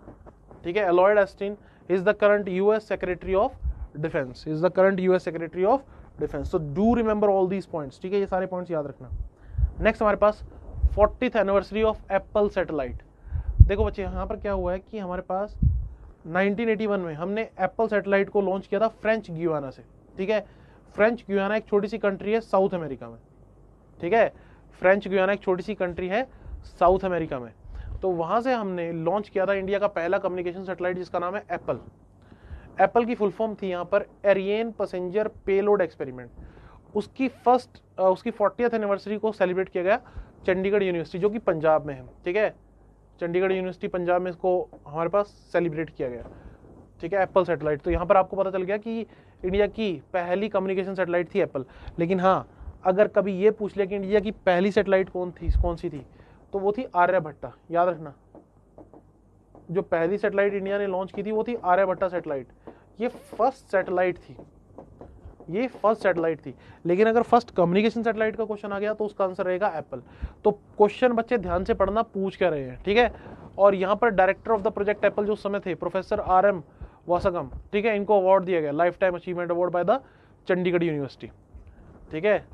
ठीक है, Lloyd Austin is the current US secretary of defence, तो do remember all these points. ठीक है, ये सारे पॉइंट्स याद रखना। नेक्स्ट हमारे पास 40th anniversary of APPLE satellite. देखो बच्चे, यहाँ पर क्या हुआ है कि हमारे पास 1981 में हमने एप्पल सैटेलाइट को लॉन्च किया था फ्रेंच गुयाना से। ठीक है, फ्रेंच गुयाना एक छोटी सी कंट्री है साउथ अमेरिका में। ठीक है, फ्रेंच गुयाना एक छोटी सी कंट्री है साउथ अमेरिका में। तो वहां से हमने लॉन्च किया था इंडिया का पहला कम्युनिकेशन सैटेलाइट, जिसका नाम है एप्पल। एप्पल की फुल फॉर्म थी यहाँ पर एरियन पैसेंजर पेलोड एक्सपेरिमेंट। उसकी 40th एनिवर्सरी को सेलिब्रेट किया गया चंडीगढ़ यूनिवर्सिटी, जो कि पंजाब में है। ठीक है, चंडीगढ़ यूनिवर्सिटी पंजाब में इसको हमारे पास सेलिब्रेट किया गया। ठीक है, एप्पल सैटेलाइट। तो यहाँ पर आपको पता चल गया कि इंडिया की पहली कम्युनिकेशन सैटेलाइट थी एप्पल। लेकिन हाँ, अगर कभी ये पूछ लिया कि इंडिया की पहली सैटेलाइट कौन सी थी, तो वो थी आर्यभट्टा। याद रखना, जो पहली सैटेलाइट इंडिया ने लॉन्च की थी वो थी आर्यभट्टा सैटेलाइट। ये फर्स्ट सैटेलाइट थी। लेकिन अगर फर्स्ट कम्युनिकेशन सैटेलाइट का क्वेश्चन आ गया तो उसका आंसर रहेगा एप्पल। तो क्वेश्चन बच्चे ध्यान से पढ़ना, पूछ क्या रहे हैं। ठीक है, और यहाँ पर director of the project Apple जो उस समय थे, प्रोफेसर RM वासगम। ठीक है, इनको अवार्ड दिया गया, life time achievement award by the Chandigarh university. ठीक है,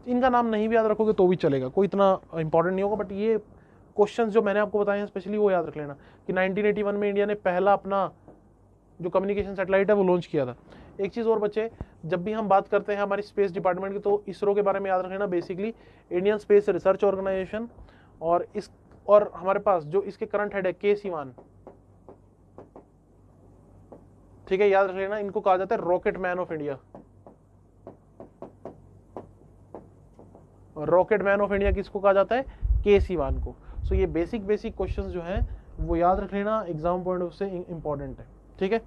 इनका नाम नहीं भी याद रखोगे तो भी चलेगा, कोई इतना इंपॉर्टेंट नहीं होगा। बट ये क्वेश्चंस जो मैंने आपको बताए हैं स्पेशली वो याद रख लेना कि 1981 में इंडिया ने पहला अपना जो कम्युनिकेशन सैटेलाइट है वो लॉन्च किया था। एक चीज़ और बच्चे, जब भी हम बात करते हैं हमारी स्पेस डिपार्टमेंट की, तो इसरो के बारे में याद रख लेना। Basically Indian space research organisation, और हमारे पास जो इसके करंट हेड है के सिवान। ठीक है, याद रख लेना, इनको कहा जाता है rocket man of India. Rocket man of India किसको कहा जाता है? के सिवान को। सो ये बेसिक क्वेश्चंस जो हैं वो याद रख लेना, एग्जाम पॉइंट ऑफ से इंपॉर्टेंट है। ठीक है,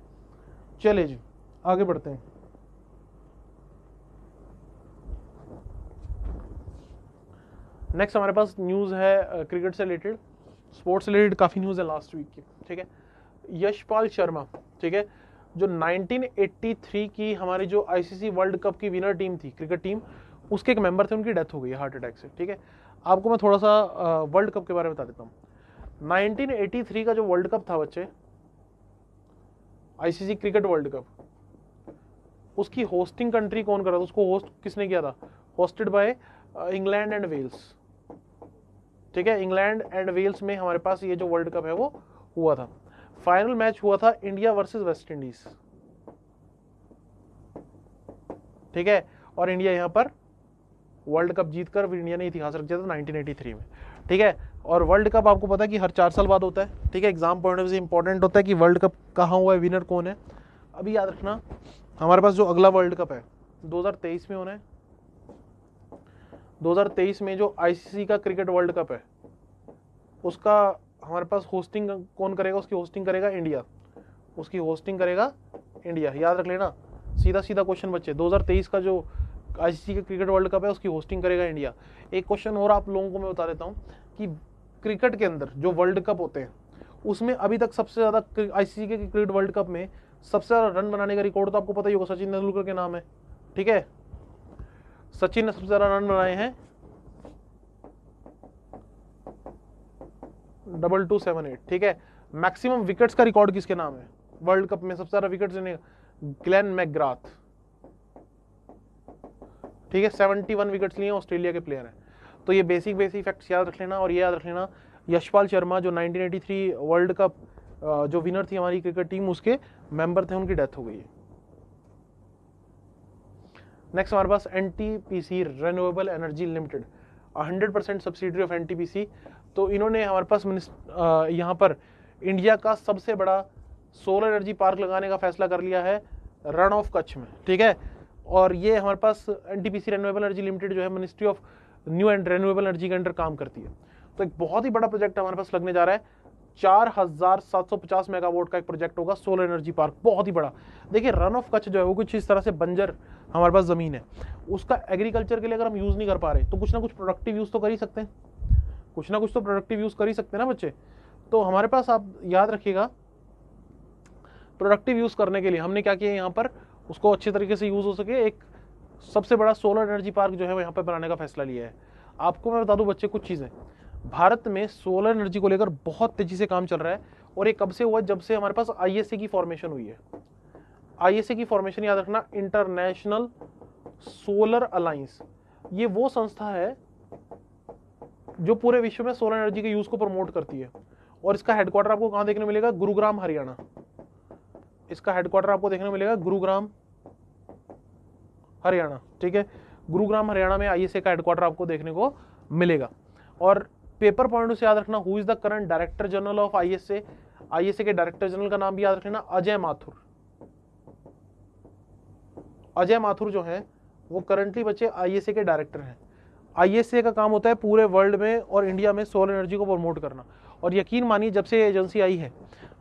चलिए जी आगे बढ़ते हैं। नेक्स्ट हमारे पास न्यूज़ है क्रिकेट से रिलेटेड, स्पोर्ट्स से रिलेटेड काफ़ी न्यूज़ है लास्ट वीक की। ठीक है, यशपाल शर्मा, ठीक है, जो 1983 की हमारी जो ICC वर्ल्ड कप की विनर टीम थी, क्रिकेट टीम, उसके एक मेंबर थे, उनकी डेथ हो गई हार्ट अटैक से। ठीक है, आपको मैं थोड़ा सा वर्ल्ड कप के बारे में बता देता हूँ। 1983 का जो वर्ल्ड कप था बच्चे, ICC क्रिकेट वर्ल्ड कप, उसकी होस्टिंग कंट्री कौन कर रहा था? उसको होस्ट किसने किया था? Hosted by England and Wales. ठीक है, इंग्लैंड एंड वेल्स में हमारे पास ये जो वर्ल्ड कप है वो हुआ था। फाइनल मैच हुआ था इंडिया वर्सेस वेस्ट इंडीज, ठीक है, और इंडिया यहां पर वर्ल्ड कप जीतकर इंडिया ने इतिहास रख दिया था 1983 में, ठीक है। और वर्ल्ड कप आपको पता है कि हर 4 साल बाद होता है, ठीक है। एग्जाम पॉइंट ऑफ व्यू से इंपॉर्टेंट होता है कि वर्ल्ड कप कहाँ हुआ है, विनर कौन है। अभी याद रखना हमारे पास जो अगला वर्ल्ड कप है 2023 में होना है। 2023 में जो आईसीसी का क्रिकेट वर्ल्ड कप है उसका हमारे पास होस्टिंग कौन करेगा, उसकी होस्टिंग करेगा इंडिया, उसकी होस्टिंग करेगा इंडिया। याद रख लेना, सीधा सीधा क्वेश्चन बच्चे। 2023 का जो आईसीसी का क्रिकेट वर्ल्ड कप है उसकी होस्टिंग करेगा इंडिया। एक क्वेश्चन और आप लोगों को मैं बता देता हूँ कि क्रिकेट के अंदर जो वर्ल्ड कप होते हैं उसमें अभी तक सबसे ज्यादा आईसीसी के क्रिकेट वर्ल्ड कप में सबसे ज्यादा रन बनाने का रिकॉर्ड तो आपको पता ही होगा, सचिन तेंदुलकर के नाम है, ठीक है। सचिन ने सबसे ज्यादा रन बनाए हैं 2278, ठीक है। मैक्सिमम विकेट्स का रिकॉर्ड किसके नाम है वर्ल्ड कप में, सबसे ज्यादा विकेट्स लेने का ग्लेन मैकग्राथ, ठीक है। 71 विकेट्स लिए ऑस्ट्रेलिया के प्लेयर हैं। तो ये बेसिक फैक्ट्स याद रख लेना। और ये याद रख लेना यशपाल शर्मा जो 1983 वर्ल्ड कप जो विनर थी हमारी क्रिकेट टीम, उसके मेंबर थे, उनकी डेथ हो गई है। नेक्स्ट हमारे पास NTPC renewable energy limited, 100% subsidiary of NTPC. तो इन्होंने हमारे पास यहाँ पर इंडिया का सबसे बड़ा सोलर एनर्जी पार्क लगाने का फैसला कर लिया है रण ऑफ कच्छ में, ठीक है। और ये हमारे पास एनटीपीसी रिन्यूएबल एनर्जी लिमिटेड जो है ministry of new and renewable energy के अंडर काम करती है। तो एक बहुत ही बड़ा प्रोजेक्ट हमारे पास लगने जा रहा है, 4750 मेगावाट का एक प्रोजेक्ट होगा सोलर एनर्जी पार्क, बहुत ही बड़ा। देखिए रन ऑफ कच्छ जो है वो कुछ इस तरह से बंजर हमारे पास जमीन है, उसका एग्रीकल्चर के लिए अगर हम यूज नहीं कर पा रहे तो कुछ ना कुछ प्रोडक्टिव यूज तो कर ही सकते हैं, कुछ ना कुछ तो प्रोडक्टिव यूज कर ही सकते हैं ना बच्चे। तो हमारे पास आप याद रखिएगा प्रोडक्टिव यूज करने के लिए हमने क्या किया यहाँ पर, उसको अच्छे तरीके से यूज हो सके, एक सबसे बड़ा सोलर एनर्जी पार्क जो है वो यहाँ पर बनाने का फैसला लिया है। आपको मैं बता दूं बच्चे कुछ चीजें, भारत में सोलर एनर्जी को लेकर बहुत तेजी से काम चल रहा है। और ये कब से हुआ, जब से हमारे पास आईएसए की फॉर्मेशन हुई है। आईएसए की फॉर्मेशन याद रखना, इंटरनेशनल सोलर अलायंस, ये वो संस्था है जो पूरे विश्व में सोलर एनर्जी के यूज को प्रमोट करती है। और इसका हेडक्वार्टर आपको कहां देखने मिलेगा, गुरुग्राम हरियाणा। इसका हेडक्वार्टर आपको देखने मिलेगा गुरुग्राम हरियाणा, ठीक है। गुरुग्राम हरियाणा में आईएसए का हेडक्वार्टर आपको देखने को मिलेगा। और पेपर पॉइंट से याद रखना, who is the current director general of ISA. ISA के डायरेक्टर जनरल का नाम भी याद रखना, अजय माथुर। अजय माथुर जो है वो करंटली बच्चे आईएसए के डायरेक्टर हैं। आईएसए का काम होता है पूरे वर्ल्ड में और इंडिया में सोलर एनर्जी को प्रमोट करना। और यकीन मानिए जब से एजेंसी आई है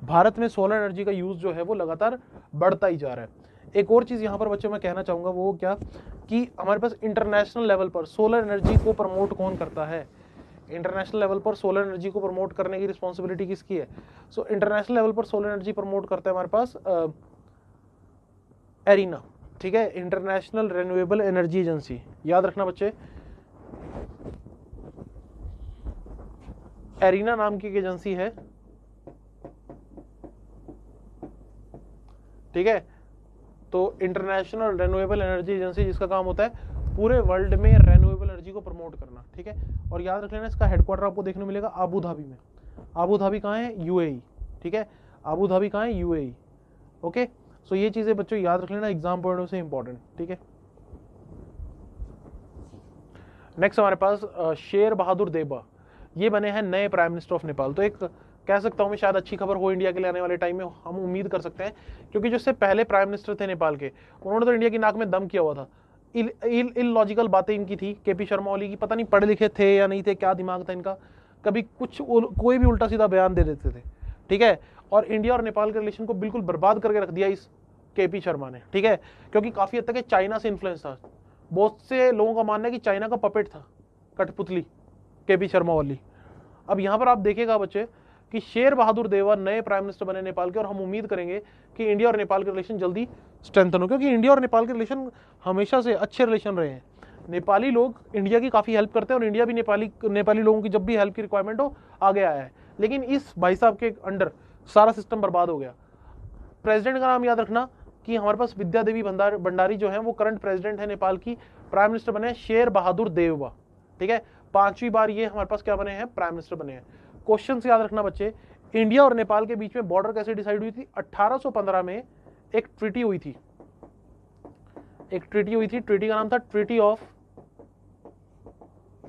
भारत में सोलर एनर्जी का यूज जो है वो लगातार बढ़ता ही जा रहा है। एक और चीज यहाँ पर बच्चों मैं कहना चाहूंगा, वो क्या कि हमारे पास इंटरनेशनल लेवल पर सोलर एनर्जी को प्रमोट कौन करता है, इंटरनेशनल लेवल पर सोलर एनर्जी को प्रमोट करने की रिस्पॉन्सिबिलिटी किसकी है। सो इंटरनेशनल लेवल पर सोलर एनर्जी प्रमोट करता है हमारे पास एरिना, ठीक है, इंटरनेशनल रिन्यूएबल एनर्जी एजेंसी। याद रखना बच्चे, एरिना नाम की एक एजेंसी है, ठीक है। तो इंटरनेशनल रिन्यूएबल एनर्जी एजेंसी, जिसका काम होता है पूरे वर्ल्ड में रिन्यूएबल एनर्जी को प्रमोट करना, ठीक है। और याद रख लेना इसका हेडक्वार्टर आपको देखने मिलेगा आबू धाबी में। आबू धाबी कहाँ है, यूएई, ठीक है। आबू धाबी कहाँ है, यूएई, ओके। सो ये चीजें बच्चों याद रख लेना, एग्जाम पॉइंट से इंपॉर्टेंट, ठीक है। नेक्स्ट हमारे पास शेर बहादुर देबा, ये बने हैं नए प्राइम मिनिस्टर ऑफ नेपाल। तो एक कह सकता हूं मैं शायद अच्छी खबर हो इंडिया के लिए आने वाले टाइम में, हम उम्मीद कर सकते हैं, क्योंकि जो इससे पहले प्राइम मिनिस्टर थे नेपाल के, उन्होंने तो इंडिया की नाक में दम किया हुआ था। इलॉजिकल बातें इनकी थी, केपी शर्मा ओली की, पता नहीं पढ़े लिखे थे या नहीं थे, क्या दिमाग था इनका, कभी कुछ कोई भी उल्टा सीधा बयान दे देते थे, ठीक है। और इंडिया और नेपाल के रिलेशन को बिल्कुल बर्बाद करके रख दिया इस केपी शर्मा ने, ठीक है। क्योंकि काफी हद तक चाइना से इन्फ्लुएंस था, बहुत से लोगों का मानना है कि चाइना का पपेट था, कठपुतली केपी शर्मा ओली। अब यहां पर आप देखिएगा बच्चे कि शेर बहादुर देवा नए प्राइम मिनिस्टर बने नेपाल के, और हम उम्मीद करेंगे कि इंडिया और नेपाल के रिलेशन जल्दी स्ट्रेंथन हो, क्योंकि इंडिया और नेपाल के रिलेशन हमेशा से अच्छे रिलेशन रहे हैं। नेपाली लोग इंडिया की काफी हेल्प करते हैं और इंडिया भी नेपाली लोगों की जब भी हेल्प की रिक्वायरमेंट हो आगे आया है। लेकिन इस भाई साहब के अंडर सारा सिस्टम बर्बाद हो गया। प्रेसिडेंट का नाम याद रखना कि हमारे पास विद्या देवी भंडारी जो है वो करंट प्रेसिडेंट है नेपाल की, प्राइम मिनिस्टर बने शेर बहादुर देवा, ठीक है। 5वीं बार ये हमारे पास क्या बने हैं, प्राइम मिनिस्टर बने हैं। क्वेश्चन याद रखना बच्चे, इंडिया और नेपाल के बीच में बॉर्डर कैसे डिसाइड हुई थी? 1815 में एक ट्रीटी हुई थी, ट्रीटी का नाम था ट्रीटी ऑफ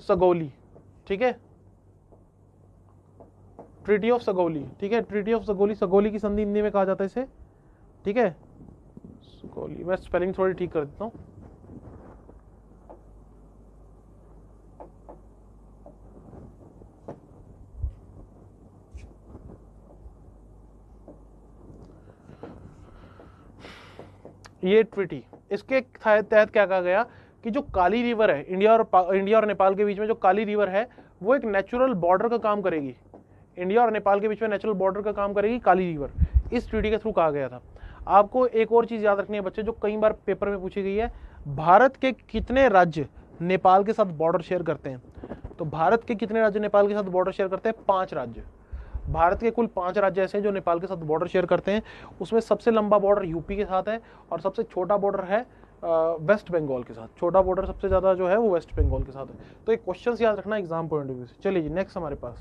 सगौली, ठीक है, ट्रीटी ऑफ सगौली, ठीक है, ट्रीटी ऑफ सगौली, सगौली की संधि हिंदी में कहा जाता है इसे, ठीक है, सगौली। मैं स्पेलिंग थोड़ी ठीक कर देता हूं। ये ट्रीटी, इसके तहत क्या कहा गया कि जो काली रिवर है इंडिया और नेपाल के बीच में, जो काली रिवर है वो एक नेचुरल बॉर्डर का काम करेगी, इंडिया और नेपाल के बीच में नेचुरल बॉर्डर का काम करेगी काली रिवर, इस ट्रीटी के थ्रू कहा गया था। आपको एक और चीज याद रखनी है बच्चे, जो कई बार पेपर में पूछी गई है, भारत के कितने राज्य नेपाल के साथ बॉर्डर शेयर करते हैं? तो भारत के कितने राज्य नेपाल के साथ बॉर्डर शेयर करते हैं? 5 राज्य। भारत के कुल 5 राज्य ऐसे हैं जो नेपाल के साथ बॉर्डर शेयर करते हैं। उसमें सबसे लंबा बॉर्डर यूपी के साथ है और सबसे छोटा बॉर्डर है वेस्ट बंगाल के साथ। छोटा बॉर्डर सबसे ज्यादा जो है वो वेस्ट बंगाल के साथ है। तो एक क्वेश्चन याद रखना एग्जाम पॉइंट ऑफ व्यू से। चलिए जी, नेक्स्ट हमारे पास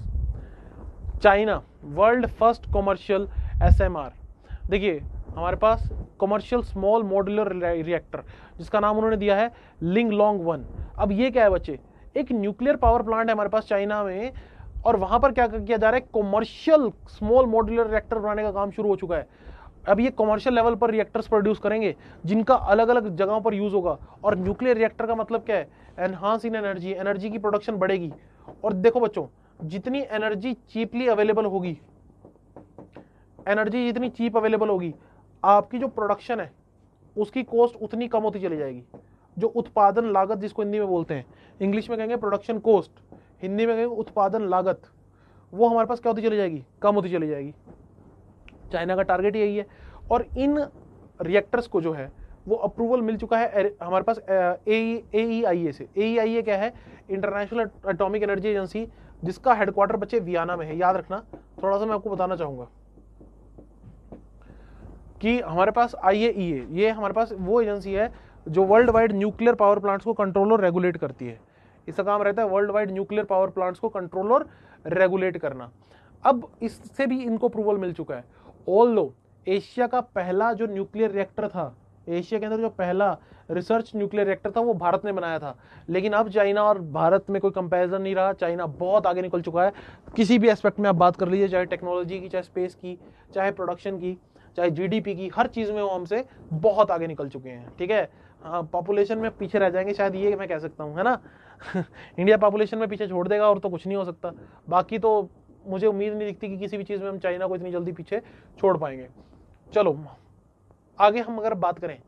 China, world first commercial SMR। देखिए हमारे पास कमर्शियल स्मॉल मॉड्यूलर रिएक्टर, जिसका नाम उन्होंने दिया है लिंगलोंग 1। अब ये क्या है बच्चे? एक न्यूक्लियर पावर प्लांट है हमारे पास चाइना में, और वहां पर क्या किया जा रहा है? कमर्शियल स्मॉल मॉड्यूलर रिएक्टर बनाने का काम शुरू हो चुका है। अब ये कमर्शियल लेवल पर रिएक्टर्स प्रोड्यूस करेंगे जिनका अलग अलग जगहों पर यूज होगा। और न्यूक्लियर रिएक्टर का मतलब क्या है? एनहांस इन एनर्जी, एनर्जी की प्रोडक्शन बढ़ेगी। और देखो बच्चों, जितनी एनर्जी चीपली अवेलेबल होगी, एनर्जी जितनी चीप अवेलेबल होगी, आपकी जो प्रोडक्शन है उसकी कॉस्ट उतनी कम होती चली जाएगी। जो उत्पादन लागत, जिसको हिंदी में बोलते हैं, इंग्लिश में कहेंगे प्रोडक्शन कॉस्ट, हिंदी में कहेंगे उत्पादन लागत, वो हमारे पास क्या होती चली जाएगी? कम होती चली जाएगी। चाइना का टारगेट यही है। और इन रिएक्टर्स को जो है वो अप्रूवल मिल चुका है हमारे पास AEIA से। AEIA क्या है? इंटरनेशनल एटॉमिक एनर्जी एजेंसी, जिसका हेडक्वार्टर बच्चे वियना में है। याद रखना, थोड़ा सा मैं आपको बताना चाहूंगा कि हमारे पास IAEA, ये हमारे पास वो एजेंसी है जो world wide nuclear power plants को कंट्रोल और रेगुलेट करती है। इसका काम रहता है world wide nuclear power plants को कंट्रोल और रेगुलेट करना। अब इससे भी इनको अप्रूवल मिल चुका है। ऑल्दो एशिया का पहला जो न्यूक्लियर रिएक्टर था, एशिया के अंदर जो पहला रिसर्च न्यूक्लियर रिएक्टर था, वो भारत ने बनाया था। लेकिन अब चाइना और भारत में कोई कंपैरिजन नहीं रहा। चाइना बहुत आगे निकल चुका है। किसी भी एस्पेक्ट में आप बात कर लीजिए, चाहे टेक्नोलॉजी की, चाहे स्पेस की, चाहे प्रोडक्शन की, चाहे GDP की, हर चीज में वो हमसे बहुत आगे निकल चुके हैं। ठीक है, हाँ, पॉपुलेशन में पीछे रह जाएंगे शायद, ये मैं कह सकता हूँ, है ना। इंडिया पॉपुलेशन में पीछे छोड़ देगा और तो कुछ नहीं हो सकता। बाकी तो मुझे उम्मीद नहीं दिखती कि किसी भी चीज में हम चाइना को इतनी जल्दी पीछे छोड़ पाएंगे। चलो आगे हम अगर बात करें,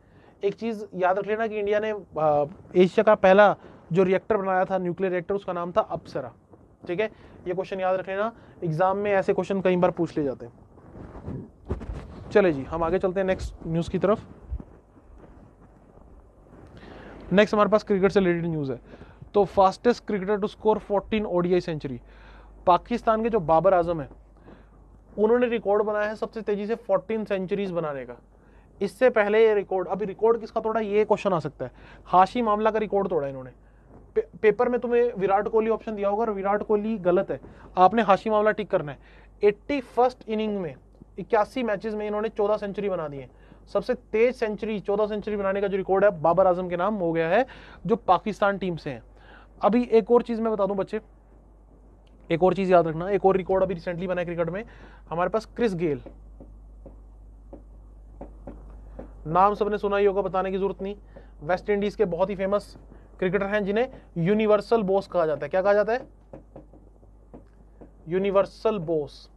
एक चीज याद रख लेना कि इंडिया ने एशिया का पहला जो रिएक्टर बनाया था, न्यूक्लियर रिएक्टर, उसका नाम था अप्सरा। ठीक है, ये क्वेश्चन याद रख लेना, एग्जाम में ऐसे क्वेश्चन कई बार पूछ ले जाते हैं। चले जी, हम आगे चलते हैं नेक्स्ट न्यूज की तरफ। नेक्स्ट हमारे पास क्रिकेट से रिलेटेड न्यूज है। तो fastest cricketer to score 14 ODI century, Pakistan के जो बाबर आजम है, उन्होंने रिकॉर्ड बनाया है सबसे तेजी से 14 सेंचुरीज बनाने का। इससे पहले ये रिकॉर्ड, अभी रिकॉर्ड किसका तोड़ा, ये क्वेश्चन आ सकता है। हाशिम आमला का रिकॉर्ड तोड़ा इन्होंने। पेपर में तुम्हें विराट कोहली ऑप्शन दिया होगा और विराट कोहली गलत है, आपने हाशिम आमला टिक करना है। 81st इनिंग में 81 मैचेस में इन्होंने 14 सेंचुरी बना दी है। सबसे तेज सेंचुरी, 14 सेंचुरी बनाने का जो रिकॉर्ड है, बाबर आजम के नाम हो गया है, जो पाकिस्तान टीम से है। अभी एक और चीज मैं बता दूं बच्चे, एक और चीज याद रखना, एक और रिकॉर्ड अभी रिसेंटली बना है क्रिकेट में हमारे पास। क्रिस गेल, नाम सबने सुना ही होगा, बताने की जरूरत नहीं। वेस्ट इंडीज के बहुत ही फेमस क्रिकेटर हैं, जिन्हें यूनिवर्सल बॉस कहा जाता है। क्या कहा जाता है? Universal boss.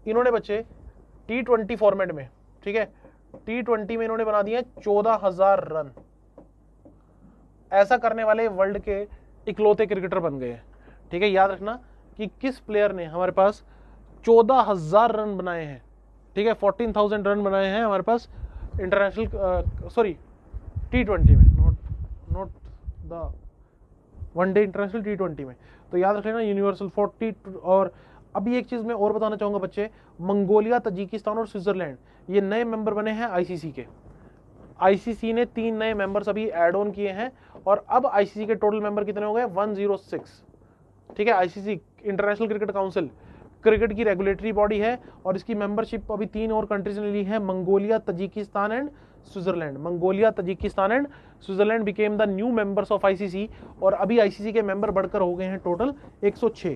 इन्होंने बच्चे T20 फॉर्मेट में, ठीक है, T20 में इन्होंने बना दिए 14,000 रन। ऐसा करने वाले वर्ल्ड के इकलौते क्रिकेटर बन गए हैं। ठीक है, याद रखना कि किस प्लेयर ने हमारे पास 14,000 रन बनाए हैं। ठीक है, 14,000 रन बनाए हैं हमारे पास इंटरनेशनल, सॉरी T20 में, not the one day, international T20 में। तो याद रख लेना यूनिवर्सल 40। और अभी एक चीज मैं और बताना चाहूंगा बच्चे, मंगोलिया, तजिकिस्तान और स्विट्जरलैंड, ये नए मेंबर बने हैं ICC के। ICC ने 3 नए मेंबर्स अभी ऐड ऑन किए हैं, और अब ICC के टोटल मेंबर कितने हो गए? 106। ठीक है, ICC international cricket council cricket की रेगुलेटरी बॉडी है और इसकी मेंबरशिप अभी 3 और कंट्रीज ने ली है, Mongolia, Tajikistan and Switzerland. Mongolia, Tajikistan and Switzerland became the new members of ICC, और अभी आईसीसी के मेंबर बढ़कर हो गए हैं टोटल 106।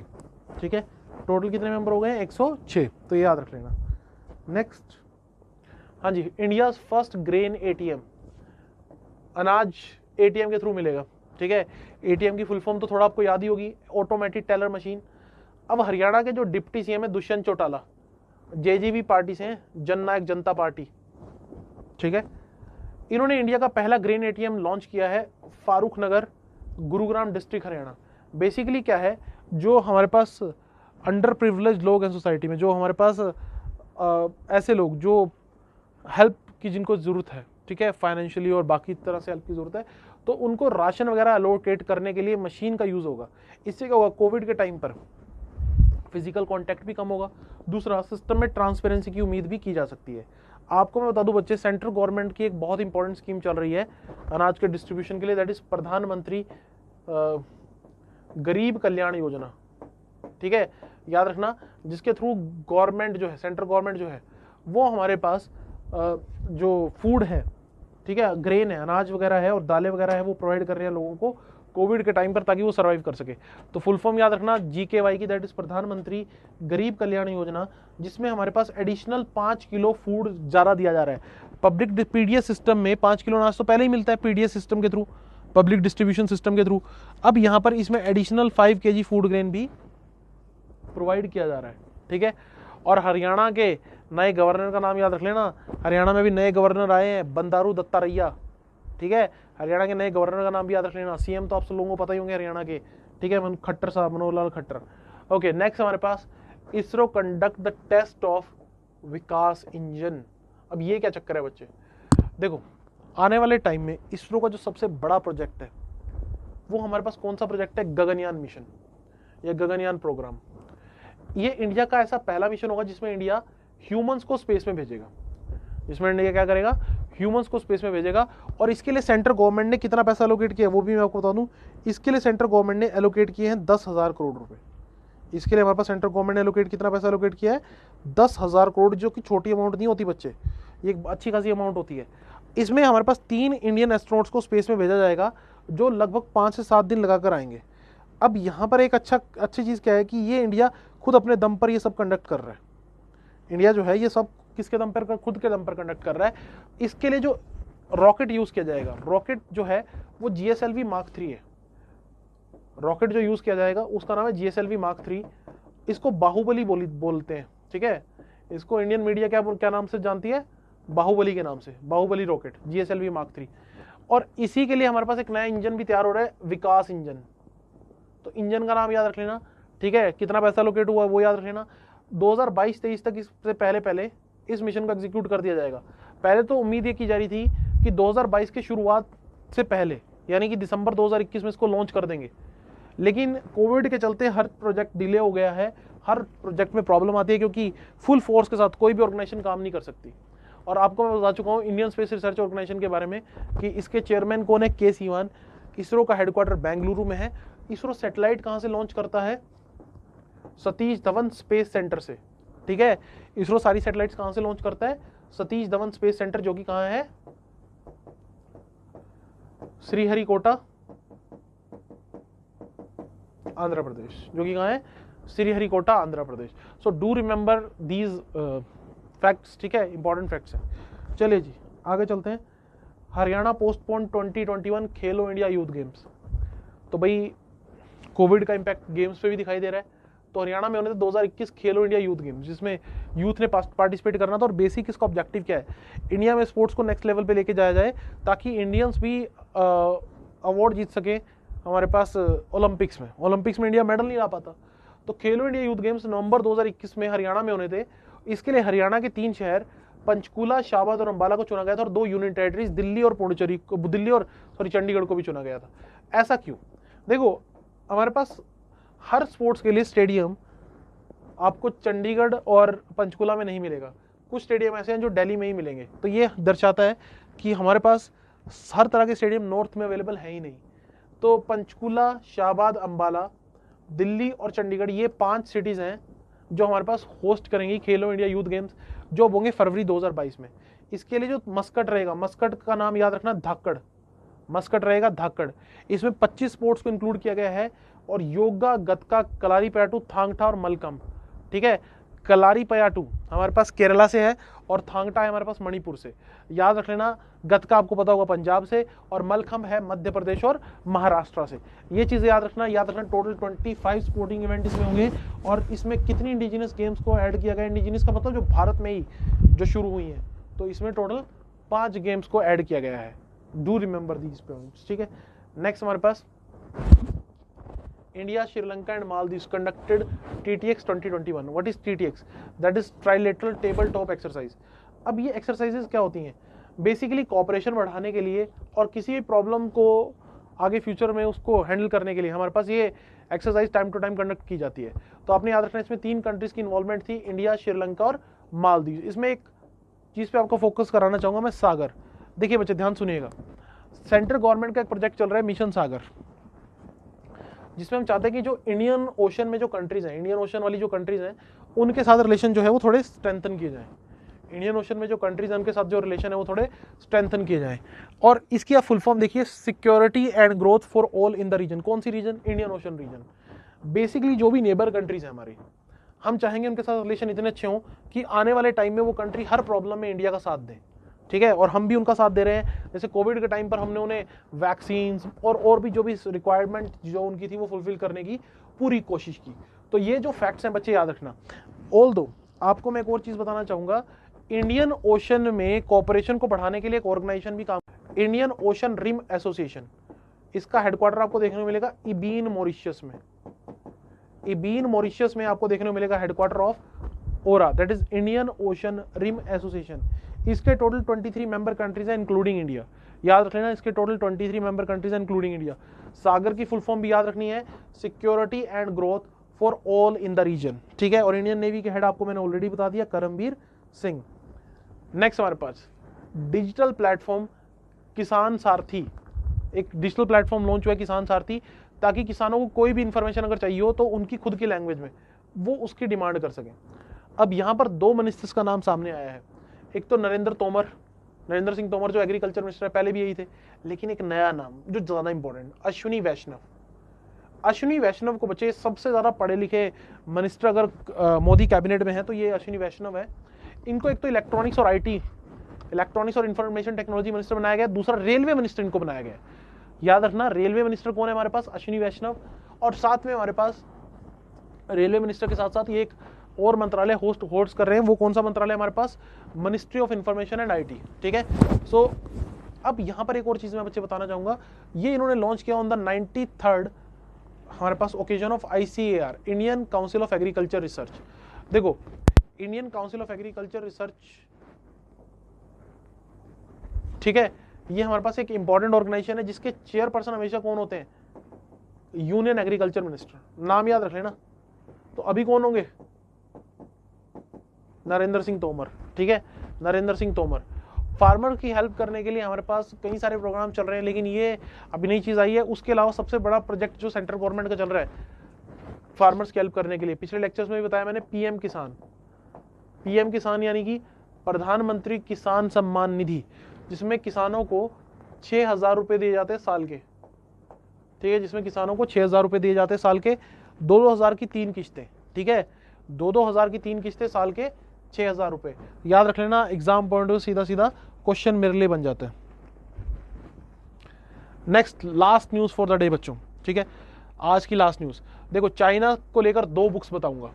ठीक है, टोटल कितने मेंबर हो गए हैं? 106, तो ये याद रख लेना। नेक्स्ट, हाँ जी, इंडिया फर्स्ट ग्रेन एटीएम, अनाज एटीएम के थ्रू मिलेगा। ठीक है, एटीएम की फुल फॉर्म तो थोड़ा आपको याद ही होगी, ऑटोमेटिक टेलर मशीन। अब हरियाणा के जो डिप्टी सीएम है दुष्यंत चौटाला, जेजेबी पार्टी से हैं, जननायक जनता पार्टी। ठीक है, इन्होंने इंडिया का पहला ग्रेन एटीएम लॉन्च किया है फारूक नगर, गुरुग्राम डिस्ट्रिक्ट, हरियाणा। बेसिकली क्या है, जो हमारे पास अंडर प्रिविलेज लोग हैं सोसाइटी में, जो हमारे पास ऐसे लोग जो हेल्प की जिनको ज़रूरत है, ठीक है, फाइनेंशियली और बाकी तरह से हेल्प की ज़रूरत है, तो उनको राशन वगैरह अलोकेट करने के लिए मशीन का यूज़ होगा। इससे क्या होगा, कोविड के टाइम पर फिजिकल कांटेक्ट भी कम होगा। दूसरा, सिस्टम में ट्रांसपेरेंसी की उम्मीद भी की जा सकती है। आपको मैं बता दूं बच्चे, सेंट्रल गवर्नमेंट की एक बहुत इंपॉर्टेंट स्कीम चल रही है अनाज के डिस्ट्रीब्यूशन के लिए, दैट इज प्रधानमंत्री गरीब कल्याण योजना। ठीक है, याद रखना, जिसके थ्रू गवर्नमेंट जो है, सेंट्रल गवर्नमेंट जो है, वो हमारे पास जो फूड है, ठीक है, ग्रेन है, अनाज वगैरह है और दालें वगैरह है, वो प्रोवाइड कर रहे हैं लोगों को कोविड के टाइम पर, ताकि वो सर्वाइव कर सके। तो फुल फॉर्म याद रखना, GKY की, दैट इज प्रधानमंत्री गरीब कल्याण योजना, जिसमें हमारे पास एडिशनल 5 किलो फूड ज़्यादा दिया जा रहा है। पब्लिक PDS सिस्टम में 5 किलो अनाज तो पहले ही मिलता है PDS सिस्टम के थ्रू, पब्लिक डिस्ट्रीब्यूशन सिस्टम के थ्रू। अब यहाँ पर इसमें एडिशनल 5 kg फूड ग्रेन भी प्रोवाइड किया जा रहा है। ठीक है, और हरियाणा के नए गवर्नर का नाम याद रख लेना, हरियाणा में भी नए गवर्नर आए हैं, बंदारू दत्तारैया। ठीक है, हरियाणा के नए गवर्नर का नाम भी याद रख लेना। सीएम तो आप सब लोगों को पता ही होंगे हरियाणा के, ठीक है, खट्टर साहब, मनोहर लाल खट्टर। ओके, नेक्स्ट हमारे पास ISRO conduct the test of Vikas engine. अब ये क्या चक्कर है बच्चे, देखो आने वाले टाइम में इसरो का जो सबसे बड़ा प्रोजेक्ट है वो हमारे पास कौन सा प्रोजेक्ट है, गगनयान मिशन या गगनयान प्रोग्राम। ये इंडिया का ऐसा पहला मिशन होगा जिसमें इंडिया ह्यूमंस को स्पेस में भेजेगा, जिसमें इंडिया क्या करेगा, ह्यूमंस को स्पेस में भेजेगा। और इसके लिए सेंट्रल गवर्नमेंट ने कितना पैसा एलोकेट किया वो भी मैं आपको बता दूं। इसके लिए सेंट्रल गवर्नमेंट ने एलोकेट किए हैं 10,000 करोड़ रुपए। इसके लिए हमारे पास सेंट्रल गवर्नमेंट ने एलोकेट कितना पैसा एलोकेट किया है, 10,000 करोड़, जो कि छोटी अमाउंट नहीं होती बच्चे, ये एक अच्छी खासी अमाउंट होती है। इसमें हमारे पास 3 इंडियन एस्ट्रोनॉट्स को स्पेस में भेजा जाएगा, जो लगभग 5 से 7 दिन लगाकर आएंगे। अब यहाँ पर एक अच्छी चीज़ क्या है कि ये इंडिया खुद अपने दम पर ये सब कंडक्ट कर रहा है। इंडिया जो है ये सब किसके दम पर, खुद के दम पर कंडक्ट कर रहा है। इसके लिए जो रॉकेट यूज किया जाएगा, रॉकेट जो है वो GSLV Mark 3 है। रॉकेट जो यूज किया जाएगा उसका नाम है GSLV Mark 3। इसको बाहुबली बोलते हैं। ठीक है, इसको इंडियन मीडिया क्या नाम से जानती है, बाहुबली के नाम से, बाहुबली रॉकेट GSLV Mark 3। और इसी के लिए हमारे पास एक नया इंजन भी तैयार हो रहा है, विकास इंजन। तो इंजन का नाम याद रख लेना। ठीक है, कितना पैसा लोकेट हुआ वो याद रख लेना। 2022-23 तक इससे पहले इस मिशन को एग्जीक्यूट कर दिया जाएगा। पहले तो उम्मीद ये की जा रही थी कि 2022 के शुरुआत से पहले, यानी कि दिसंबर 2021 में इसको लॉन्च कर देंगे, लेकिन कोविड के चलते हर प्रोजेक्ट डिले हो गया है। हर प्रोजेक्ट में प्रॉब्लम आती है क्योंकि फुल फोर्स के साथ कोई भी ऑर्गेनाइजेशन काम नहीं कर सकती। और आपको मैं बता चुका हूँ इंडियन स्पेस रिसर्च ऑर्गेनाइजेशन के बारे में कि इसके चेयरमैन कौन है, के सीवान। इसरो का हेडक्वार्टर बेंगलुरु में है। इसरो सैटेलाइट कहाँ से लॉन्च करता है, सतीश धवन स्पेस सेंटर से। ठीक है, इसरो सारी सैटेलाइट्स कहां से लॉन्च करता है, सतीश धवन स्पेस सेंटर, जो कि कहां है, श्रीहरिकोटा, आंध्र प्रदेश, जो कि कहां है, Sriharikota, Andhra Pradesh. So do remember these facts. ठीक है, इंपॉर्टेंट फैक्ट्स हैं। चलिए जी आगे चलते हैं। हरियाणा पोस्टपोन 2021 खेलो इंडिया यूथ गेम्स। तो भाई कोविड का इंपैक्ट गेम्स पे भी दिखाई दे रहा है। तो हरियाणा में होने थे 2021 खेलो इंडिया यूथ गेम्स, जिसमें यूथ ने पार्टिसिपेट करना था। और बेसिक इसका ऑब्जेक्टिव क्या है, इंडिया में स्पोर्ट्स को नेक्स्ट लेवल पे लेके जाया जाए ताकि इंडियंस भी अवार्ड जीत सके हमारे पास ओलंपिक्स में। ओलंपिक्स में इंडिया मेडल नहीं ला पाता। तो खेलो इंडिया यूथ गेम्स नवंबर 2021 में हरियाणा में होने थे। इसके लिए हरियाणा के 3 शहर पंचकूला, शाहबाद और अंबाला को चुना गया था, और 2 यूनियन टेरिटरीज दिल्ली और चंडीगढ़ को भी चुना गया था। ऐसा क्यों, देखो हमारे पास हर स्पोर्ट्स के लिए स्टेडियम आपको चंडीगढ़ और पंचकुला में नहीं मिलेगा। कुछ स्टेडियम ऐसे हैं जो दिल्ली में ही मिलेंगे। तो ये दर्शाता है कि हमारे पास हर तरह के स्टेडियम नॉर्थ में अवेलेबल है ही नहीं। तो पंचकुला, शाहबाद, अंबाला, दिल्ली और चंडीगढ़, ये 5 सिटीज़ हैं जो हमारे पास होस्ट करेंगी खेलो इंडिया यूथ गेम्स, जो होंगे फरवरी 2022 में। इसके लिए जो मस्कट रहेगा, मस्कट का नाम याद रखना धाकड़, मस्कट रहेगा धाकड़। इसमें 25 स्पोर्ट्स को इंक्लूड किया गया है, और योगा, गतका, कलारीपयट्टू, थांगटा और मलकम। ठीक है, कलारीपयट्टू हमारे पास केरला से है, और थांगटा है हमारे पास मणिपुर से। याद रख लेना, गतका आपको पता होगा पंजाब से, और मलखम्ब है मध्य प्रदेश और महाराष्ट्र से। ये चीजें याद रखना। टोटल 25 स्पोर्टिंग इवेंट इसमें होंगे। और इसमें कितनी इंडिजिनस गेम्स को ऐड किया गया? इंडिजिनस का मतलब जो भारत में ही जो शुरू हुई है, तो इसमें टोटल 5 गेम्स को ऐड किया गया है। Do remember these points. ठीक है, नेक्स्ट हमारे पास India, Sri Lanka and Maldives conducted TTX 2021. What is TTX? That is Trilateral Tabletop Exercise. अब ये एक्सरसाइजेस क्या होती हैं? बेसिकली कोऑपरेशन बढ़ाने के लिए और किसी भी प्रॉब्लम को आगे फ्यूचर में उसको हैंडल करने के लिए हमारे पास ये exercise time to time conduct की जाती है। तो आपने याद रखना, इसमें 3 कंट्रीज की इन्वॉल्वमेंट थी, इंडिया, श्रीलंका और मालदीव। इसमें एक चीज़ पे आपको फोकस कराना चाहूँगा मैं, सागर। देखिए बच्चे ध्यान सुनिएगा, सेंट्रल गवर्नमेंट का एक प्रोजेक्ट चल रहा है मिशन सागर, जिसमें हम चाहते हैं कि जो इंडियन ओशन में जो कंट्रीज हैं, इंडियन ओशन वाली जो कंट्रीज हैं, उनके साथ रिलेशन जो है वो थोड़े स्ट्रेंथन किए जाएं। इंडियन ओशन में जो कंट्रीज हैं उनके साथ जो रिलेशन है वो थोड़े स्ट्रेंथन किए जाएं। और इसकी आप फुल फॉर्म देखिए, security and growth for all in the region. कौन सी region? Indian ocean region. Basically जो भी नेबर कंट्रीज हैं हमारी, हम चाहेंगे उनके साथ रिलेशन इतने अच्छे हों कि आने वाले टाइम में वो कंट्री हर प्रॉब्लम में इंडिया का साथ दें। ठीक है, और हम भी उनका साथ दे रहे हैं। जैसे कोविड के टाइम पर हमने उन्हें वैक्सीन और भी जो भी रिक्वायरमेंट जो उनकी थी वो फुलफिल करने की पूरी कोशिश की। तो ये जो फैक्ट्स हैं बच्चे याद रखना। ऑल्दो आपको मैं एक और चीज़ बताना चाहूँगा, इंडियन ओशन में कोऑपरेशन को बढ़ाने के लिए एक ऑर्गेनाइजेशन भी काम, इंडियन ओशन रिम एसोसिएशन। इसका हेडक्वार्टर आपको देखने को मिलेगा इबीन मॉरिशस में। इबीन मॉरिशस में आपको देखने को मिलेगा headquarter of IORA, that is Indian Ocean Rim Association. इसके टोटल 23 मेंबर कंट्रीज हैं इंक्लूडिंग इंडिया। याद रख लेना, इसके टोटल 23 मेंबर कंट्रीज हैं इंक्लूडिंग इंडिया। सागर की फुल फॉर्म भी याद रखनी है, security and growth for all in the region. ठीक है, और इंडियन नेवी के हेड आपको मैंने ऑलरेडी बता दिया, करमबीर सिंह। नेक्स्ट हमारे पास डिजिटल प्लेटफॉर्म किसान सारथी। एक डिजिटल प्लेटफॉर्म लॉन्च हुआ है किसान सारथी, ताकि किसानों को कोई भी इंफॉर्मेशन अगर चाहिए हो तो उनकी खुद की लैंग्वेज में वो उसकी डिमांड कर सकें। अब यहाँ पर 2 मिनिस्टर्स का नाम सामने आया है। एक तो नरेंद्र सिंह तोमर जो एग्रीकल्चर मिनिस्टर है, पहले भी यही थे, लेकिन एक नया नाम जो ज्यादा इंपॉर्टेंट, अश्विनी वैष्णव। अश्विनी वैष्णव को बच्चे सबसे ज्यादा पढ़े लिखे मिनिस्टर अगर मोदी कैबिनेट में है तो ये अश्विनी वैष्णव है। इनको एक तो इलेक्ट्रॉनिक्स और इंफॉर्मेशन टेक्नोलॉजी मिनिस्टर बनाया गया, दूसरा रेलवे मिनिस्टर इनको बनाया गया। याद रखना, रेलवे मिनिस्टर कौन है हमारे पास? अश्विनी वैष्णव। और साथ में हमारे पास रेलवे मिनिस्टर के साथ साथ ये एक और मंत्रालय होस्ट कर रहे हैं। वो कौन सा मंत्रालय हमारे पास? Ministry of information and IT. ठीक है, सो अब यहाँ पर एक और चीज मैं बच्चे बताना चाहूंगा, ये इन्होंने लॉन्च किया ऑन द 93rd हमारे पास occasion of ICAR, Indian council of agriculture research. देखो, Indian council of agriculture research, ठीक है, ये हमारे पास एक इंपॉर्टेंट ऑर्गेनाइजेशन है जिसके चेयरपर्सन हमेशा कौन होते हैं? Union agriculture minister. नाम याद रख लेना। तो अभी कौन होंगे? नरेंद्र सिंह तोमर। ठीक है, नरेंद्र सिंह तोमर। फार्मर की हेल्प करने के लिए हमारे पास कई सारे प्रोग्राम चल रहे हैं, लेकिन ये अभी नई चीज आई है। उसके अलावा सबसे बड़ा प्रोजेक्ट जो सेंट्रल गवर्नमेंट का चल रहा है फार्मर्स की हेल्प करने के लिए, पिछले लेक्चर्स में भी बताया मैंने, पीएम किसान यानी कि प्रधानमंत्री किसान सम्मान निधि, जिसमें किसानों को 6,000 रुपए दिए जाते हैं साल के। ठीक है, जिसमें किसानों को 6,000 रुपए दिए जाते हैं साल के, 2,000 की 3 किस्तें। ठीक है, 2,000 की 3 किस्तें, साल के 6,000 रुपए। याद रख लेना, एग्जाम पॉइंट ऑफ सीधा सीधा क्वेश्चन मेरे लिए बन जाता है। Next last news for the day बच्चों। ठीक है, आज की लास्ट न्यूज देखो, चाइना को लेकर 2 बुक्स बताऊंगा।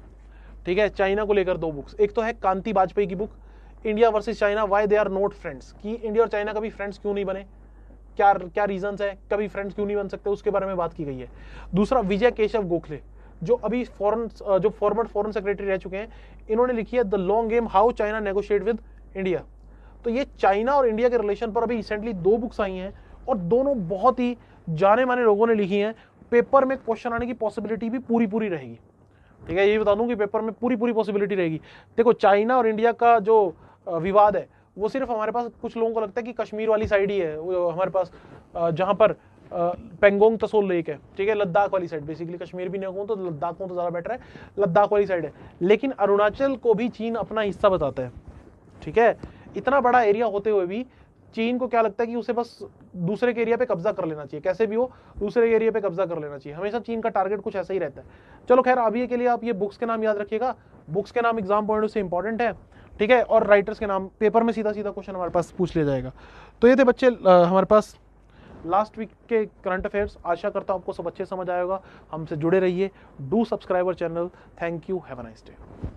ठीक है, चाइना को लेकर 2 बुक्स। एक तो है कांति वाजपेयी की book, India versus China, why they are not friends, कि इंडिया और चाइना कभी फ्रेंड्स क्यों नहीं बने, क्या रीजंस है, कभी फ्रेंड्स क्यों नहीं बन सकते, उसके बारे में बात की गई है। दूसरा, विजय केशव गोखले, जो अभी फॉरवर्ड फॉरेन सेक्रेटरी रह चुके हैं, इन्होंने लिखी है the long game, how China negotiate with India. तो ये चाइना और इंडिया के रिलेशन पर अभी रिसेंटली 2 बुक्स आई हैं, और दोनों बहुत ही जाने माने लोगों ने लिखी हैं। पेपर में क्वेश्चन आने की पॉसिबिलिटी भी पूरी रहेगी। ठीक है, ये बता दूं कि पेपर में पूरी पॉसिबिलिटी रहेगी। देखो, चाइना और इंडिया का जो विवाद है वो सिर्फ हमारे पास कुछ लोगों को लगता है कि कश्मीर वाली साइड ही है, वो हमारे पास जहां पर पेंगोंग तसोल लेक है, ठीक है, लद्दाख वाली साइड, बेसिकली कश्मीर भी नहीं कहूँ तो लद्दाख को तो ज़्यादा बेटर है, लद्दाख वाली साइड है। लेकिन अरुणाचल को भी चीन अपना हिस्सा बताता है, ठीक है। इतना बड़ा एरिया होते हुए भी चीन को क्या लगता है कि उसे बस दूसरे के एरिया पे कब्जा कर लेना चाहिए, कैसे भी हो दूसरे के एरिया पे कब्जा कर लेना चाहिए। हमेशा चीन का टारगेट कुछ ऐसा ही रहता है। चलो खैर, अभी के लिए आप ये बुक्स के नाम याद रखिएगा, बुक्स के नाम एग्जाम पॉइंट से इंपॉर्टेंट है, ठीक है। और राइटर्स के नाम पेपर में सीधा सीधा क्वेश्चन हमारे पास पूछ लिया जाएगा। तो ये थे बच्चे हमारे पास लास्ट वीक के करंट अफेयर्स। आशा करता हूँ आपको सब अच्छे समझ आएगा। हमसे जुड़े रहिए, do subscribe our channel. Thank you, have a nice day.